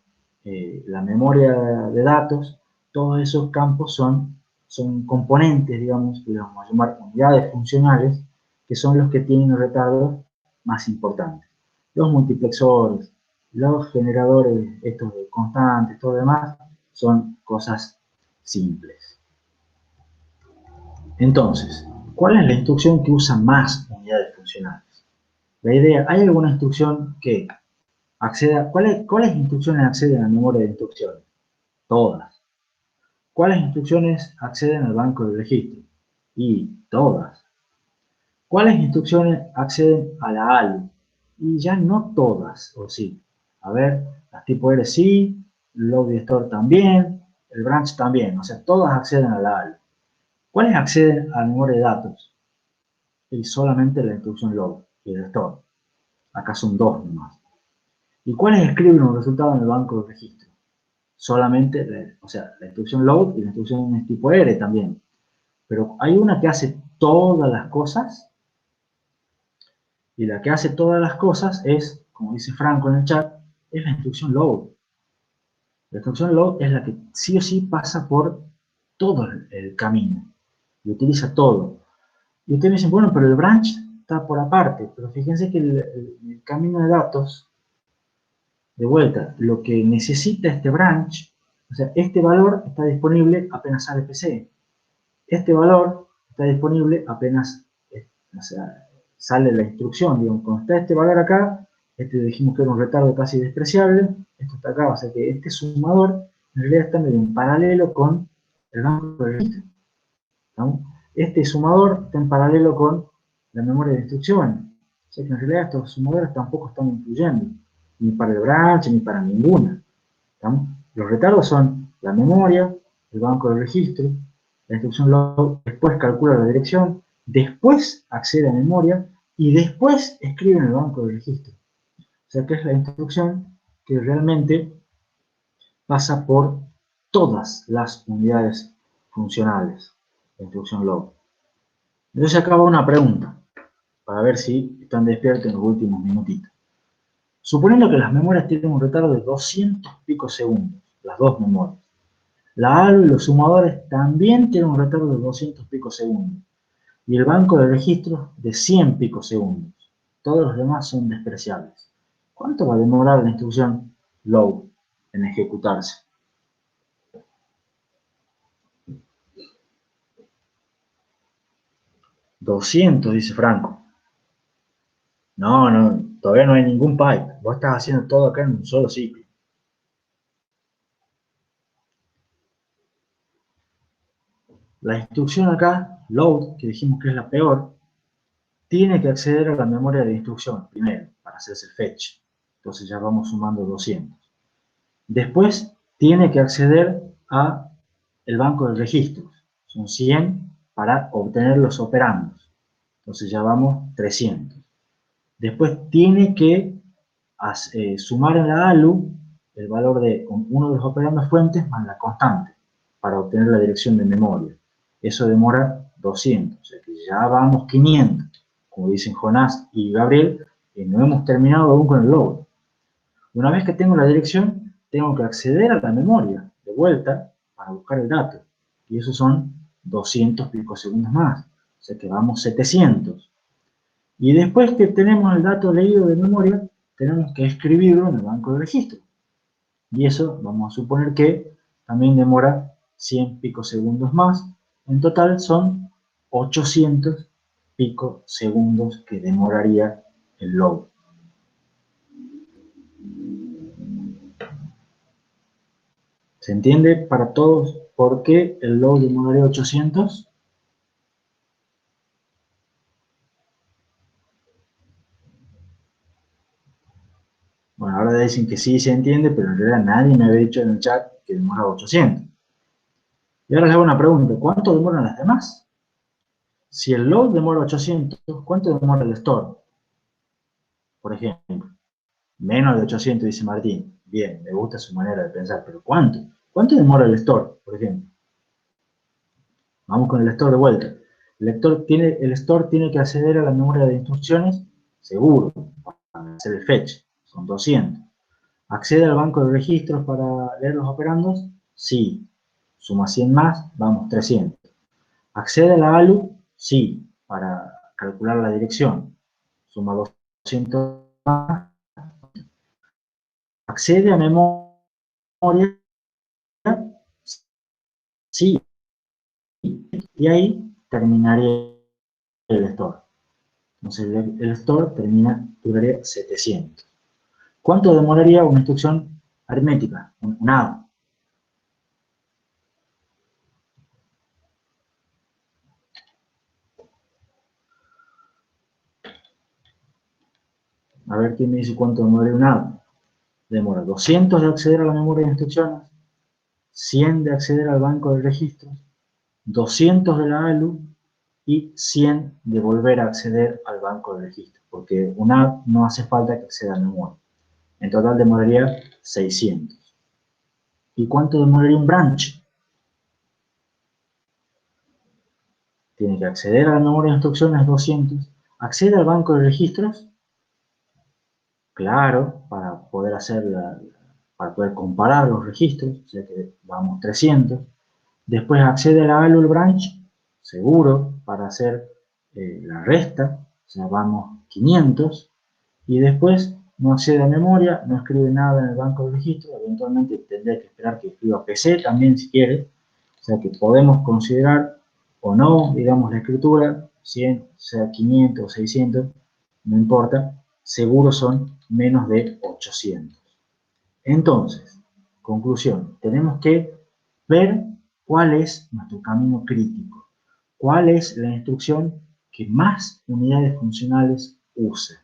la memoria de datos, todos esos campos son componentes, digamos, que los vamos a llamar unidades funcionales, que son los que tienen retardos más importantes. Los multiplexores, los generadores, estos de constantes, todo lo demás, son cosas simples. Entonces, ¿cuál es la instrucción que usa más unidades funcionales? La idea, ¿hay alguna instrucción que acceda? ¿Cuáles instrucciones acceden a la memoria de instrucciones? Todas. ¿Cuáles instrucciones acceden al banco de registro? Y todas. ¿Cuáles instrucciones acceden a la ALU? Y ya no todas, o sí. A ver, las tipo R sí, load y store también, el branch también, o sea, todas acceden a la ALU. ¿Cuáles acceden a la memoria de datos? Y solamente la instrucción load y el store. Acá son dos nomás. ¿Y cuáles escriben un resultado en el banco de registro? Solamente, la instrucción load y la instrucción tipo R también. Pero hay una que hace todas las cosas, y la que hace todas las cosas es, como dice Franco en el chat, es la instrucción load. La instrucción load es la que sí o sí pasa por todo el camino y utiliza todo. Y ustedes me dicen, bueno, pero el branch está por aparte, pero fíjense que el camino de datos, de vuelta, lo que necesita este branch, o sea, este valor está disponible apenas sale PC. Este valor está disponible apenas, sale la instrucción, digamos, cuando está este valor acá, dijimos que era un retardo casi despreciable, esto está acá, o sea que este sumador en realidad está medio en paralelo con el banco de registro. ¿No? Este sumador está en paralelo con la memoria de instrucciones, o sea que en realidad estos sumadores tampoco están influyendo, ni para el branch, ni para ninguna. ¿No? Los retardos son la memoria, el banco de registro, la instrucción load, después calcula la dirección, después accede a memoria y después escribe en el banco de registro. O sea que es la instrucción que realmente pasa por todas las unidades funcionales, la instrucción load. Entonces acaba una pregunta, para ver si están despiertos en los últimos minutitos. Suponiendo que las memorias tienen un retardo de 200 picosegundos, las dos memorias. La ALU y los sumadores también tienen un retardo de 200 picosegundos. Y el banco de registros de 100 picosegundos. Todos los demás son despreciables. ¿Cuánto va a demorar la instrucción load en ejecutarse? $200, dice Franco. No, todavía no hay ningún pipe. Vos estás haciendo todo acá en un solo ciclo. La instrucción acá, load, que dijimos que es la peor, tiene que acceder a la memoria de instrucción primero, para hacerse el fetch. Entonces ya vamos sumando 200. Después tiene que acceder a el banco de registros. Son 100 para obtener los operandos. Entonces ya vamos 300. Después tiene que sumar en la ALU el valor de uno de los operandos fuentes más la constante para obtener la dirección de memoria. Eso demora 200. O sea que ya vamos 500. Como dicen Jonás y Gabriel, no hemos terminado aún con el load. Una vez que tengo la dirección, tengo que acceder a la memoria de vuelta para buscar el dato. Y eso son 200 picosegundos más. O sea que vamos 700. Y después que tenemos el dato leído de memoria, tenemos que escribirlo en el banco de registro. Y eso vamos a suponer que también demora 100 picosegundos más. En total son 800 picosegundos que demoraría el load. ¿Se entiende para todos por qué el load demoraría 800? Bueno, ahora dicen que sí se entiende, pero en realidad nadie me había dicho en el chat que demora 800. Y ahora les hago una pregunta, ¿cuánto demoran las demás? Si el load demora 800, ¿cuánto demora el store? Por ejemplo, menos de 800, dice Martín. Bien, me gusta su manera de pensar, pero ¿cuánto? ¿Cuánto demora el store, por ejemplo? Vamos con el store de vuelta. El store tiene que acceder a la memoria de instrucciones, seguro, para hacer el fetch, son 200. ¿Accede al banco de registros para leer los operandos? Sí. Suma 100 más, vamos, 300. ¿Accede a la ALU? Sí, para calcular la dirección. Suma 200 más. ¿Accede a memoria? Sí. Y ahí terminaría el store. Entonces el store duraría 700. ¿Cuánto demoraría una instrucción aritmética? Nada. A ver quién me dice cuánto demoraría un add. Demora 200 de acceder a la memoria de instrucciones, 100 de acceder al banco de registros, 200 de la ALU y 100 de volver a acceder al banco de registros, porque un add no hace falta que acceda a memoria. En total demoraría 600. ¿Y cuánto demoraría un branch? Tiene que acceder a la memoria de instrucciones 200, accede al banco de registros, claro, para poder comparar los registros, o sea que vamos 300. Después accede a la ALU branch, seguro, para hacer la resta, o sea, vamos 500. Y después no accede a memoria, no escribe nada en el banco de registro, eventualmente tendría que esperar que escriba PC también si quiere, o sea que podemos considerar o no, digamos, la escritura, 100, sea 500 o 600, no importa, seguro son menos de 800. Entonces, conclusión, tenemos que ver cuál es nuestro camino crítico, cuál es la instrucción que más unidades funcionales usa.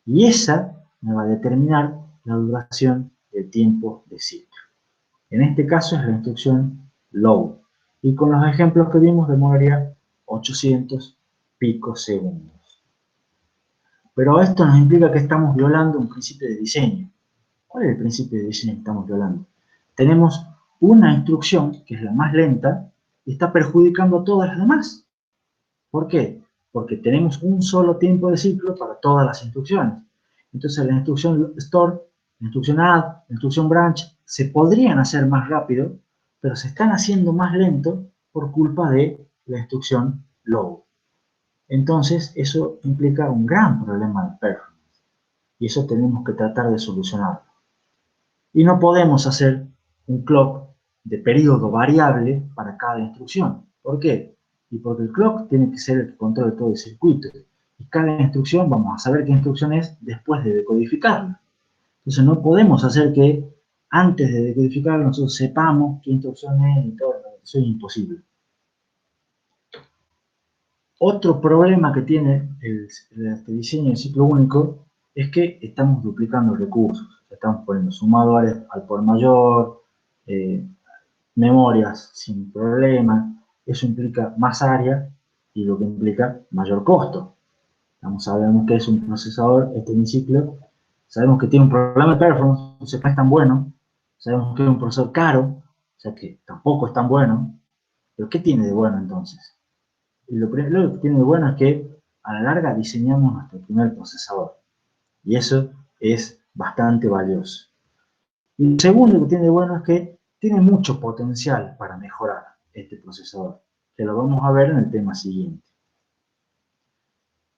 Y esa me va a determinar la duración del tiempo de ciclo. En este caso es la instrucción load. Y con los ejemplos que vimos demoraría 800 picosegundos. Pero esto nos implica que estamos violando un principio de diseño. ¿Cuál es el principio de diseño que estamos violando? Tenemos una instrucción, que es la más lenta, y está perjudicando a todas las demás. ¿Por qué? Porque tenemos un solo tiempo de ciclo para todas las instrucciones. Entonces la instrucción store, la instrucción add, la instrucción branch, se podrían hacer más rápido, pero se están haciendo más lento por culpa de la instrucción load. Entonces eso implica un gran problema de performance. Y eso tenemos que tratar de solucionarlo. Y no podemos hacer un clock de periodo variable para cada instrucción. ¿Por qué? Y porque el clock tiene que ser el que controle todo el circuito. Y cada instrucción, vamos a saber qué instrucción es después de decodificarla. Entonces no podemos hacer que antes de decodificarla nosotros sepamos qué instrucción es y todo. Eso es imposible. Otro problema que tiene este diseño del ciclo único es que estamos duplicando recursos. Estamos poniendo sumadores al por mayor, memorias sin problema. Eso implica más área y lo que implica mayor costo. Sabemos que es un procesador, este hemiciclo, sabemos que tiene un problema de performance, entonces no es tan bueno. Sabemos que es un procesador caro, o sea que tampoco es tan bueno. Pero ¿qué tiene de bueno entonces? Y lo primero que tiene de bueno es que a la larga diseñamos nuestro primer procesador. Y eso es bastante valioso. Y lo segundo que tiene de bueno es que tiene mucho potencial para mejorar este procesador, que lo vamos a ver en el tema siguiente.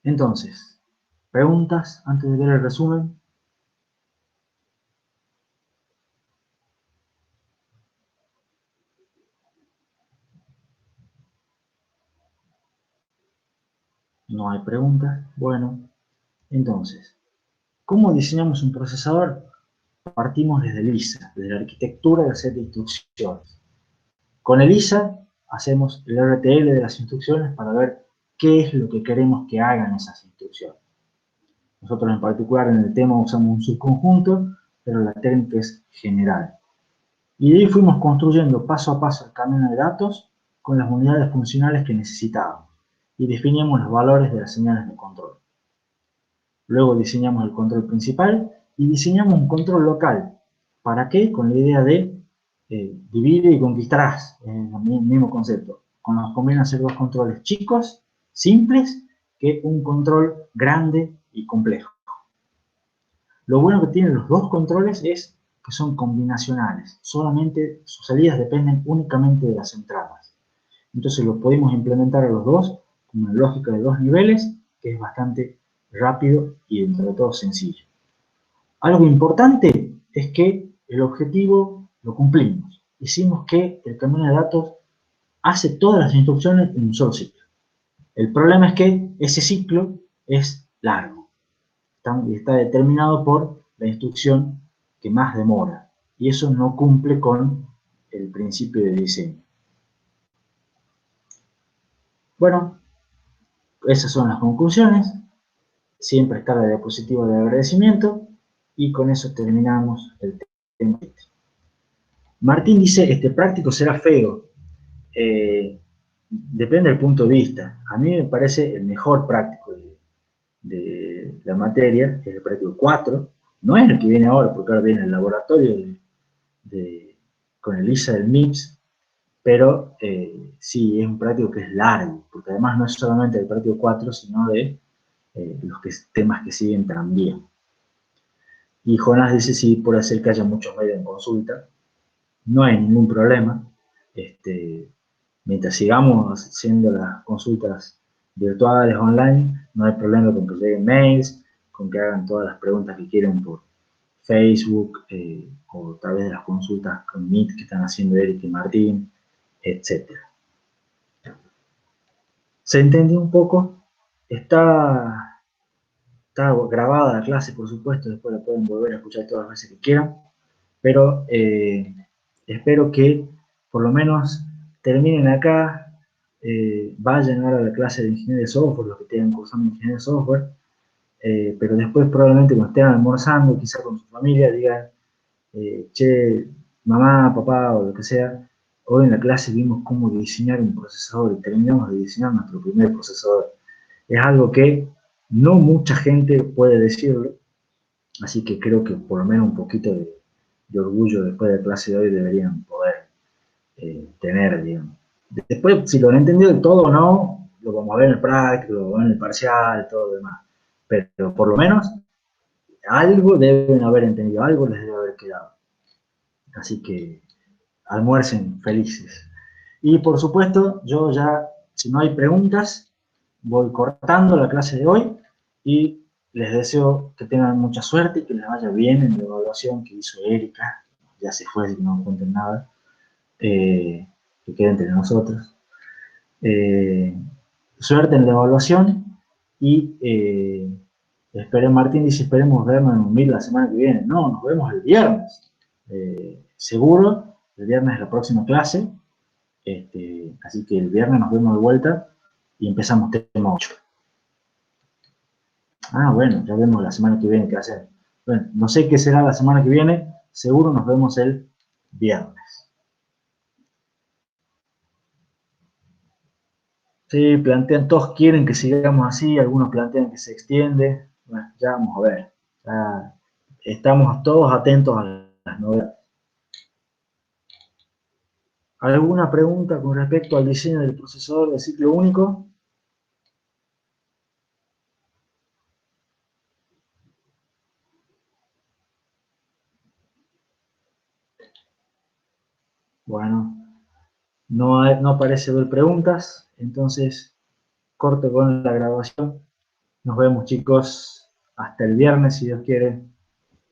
Entonces, ¿preguntas antes de ver el resumen? No hay preguntas. Bueno, entonces, ¿cómo diseñamos un procesador? Partimos desde el ISA, desde la arquitectura del set de instrucciones. Con el ISA hacemos el RTL de las instrucciones para ver qué es lo que queremos que hagan esas instrucciones. Nosotros en particular en el tema usamos un subconjunto, pero la técnica es general. Y de ahí fuimos construyendo paso a paso el camino de datos con las unidades funcionales que necesitábamos y definimos los valores de las señales de control. Luego diseñamos el control principal y diseñamos un control local. ¿Para qué? Con la idea de divide y conquistarás, el mismo concepto. Nos conviene hacer dos controles chicos, simples, que un control grande y complejo. Lo bueno que tienen los dos controles es que son combinacionales. Solamente sus salidas dependen únicamente de las entradas. Entonces los podemos implementar a los dos con una lógica de dos niveles que es bastante rápido y dentro de todo sencillo. Algo importante es que el objetivo lo cumplimos. Hicimos que el camino de datos hace todas las instrucciones en un solo ciclo. El problema es que ese ciclo es largo y está determinado por la instrucción que más demora. Y eso no cumple con el principio de diseño. Bueno, esas son las conclusiones. Siempre está la diapositiva de agradecimiento. Y con eso terminamos el tema. Martín dice, práctico será feo. Depende del punto de vista. A mí me parece el mejor práctico de la materia, que es el práctico 4. No es el que viene ahora, porque ahora viene el laboratorio con el ISA del MIPS, pero sí, es un práctico que es largo, porque además no es solamente el práctico 4, sino de los temas que siguen también. Y Jonás dice, sí, puede ser que haya muchos medios en consulta. No hay ningún problema. Mientras sigamos haciendo las consultas virtuales, online, no hay problema con que lleguen mails, con que hagan todas las preguntas que quieran por Facebook, o a través de las consultas con Meet que están haciendo Eric y Martín, etc. ¿Se entendió un poco? Está grabada la clase, por supuesto, después la pueden volver a escuchar todas las veces que quieran, pero espero que por lo menos terminen acá, vayan ahora a la clase de ingeniería de software, los que tengan cursando ingeniería de software, pero después probablemente cuando estén almorzando, quizá con su familia, digan, che, mamá, papá o lo que sea, hoy en la clase vimos cómo diseñar un procesador y terminamos de diseñar nuestro primer procesador. Es algo que no mucha gente puede decirlo, así que creo que por lo menos un poquito de orgullo después de la clase de hoy deberían poder tener, digamos. Después, si lo han entendido de todo o no, lo vamos a ver en el práctico, lo vamos a ver en el parcial, todo lo demás. Pero por lo menos algo deben haber entendido, algo les debe haber quedado. Así que almuercen felices. Y por supuesto, yo ya, si no hay preguntas, voy cortando la clase de hoy y les deseo que tengan mucha suerte y que les vaya bien en la evaluación que hizo Erika. Ya se fue, así que no cuenten nada. Que quede entre nosotros. Suerte en la evaluación y Martín dice, esperemos vernos en un Meet la semana que viene. No, nos vemos el viernes. Seguro, el viernes es la próxima clase. Así que el viernes nos vemos de vuelta y empezamos tema 8. Ah, bueno, ya vemos la semana que viene qué hacer. Bueno, no sé qué será la semana que viene, seguro nos vemos el viernes. Sí, plantean, todos quieren que sigamos así, algunos plantean que se extiende. Bueno, ya vamos a ver. Ya estamos todos atentos a las novedades. ¿Alguna pregunta con respecto al diseño del procesador de ciclo único? Bueno, no parece haber preguntas, entonces corto con la grabación. Nos vemos, chicos, hasta el viernes, si Dios quiere.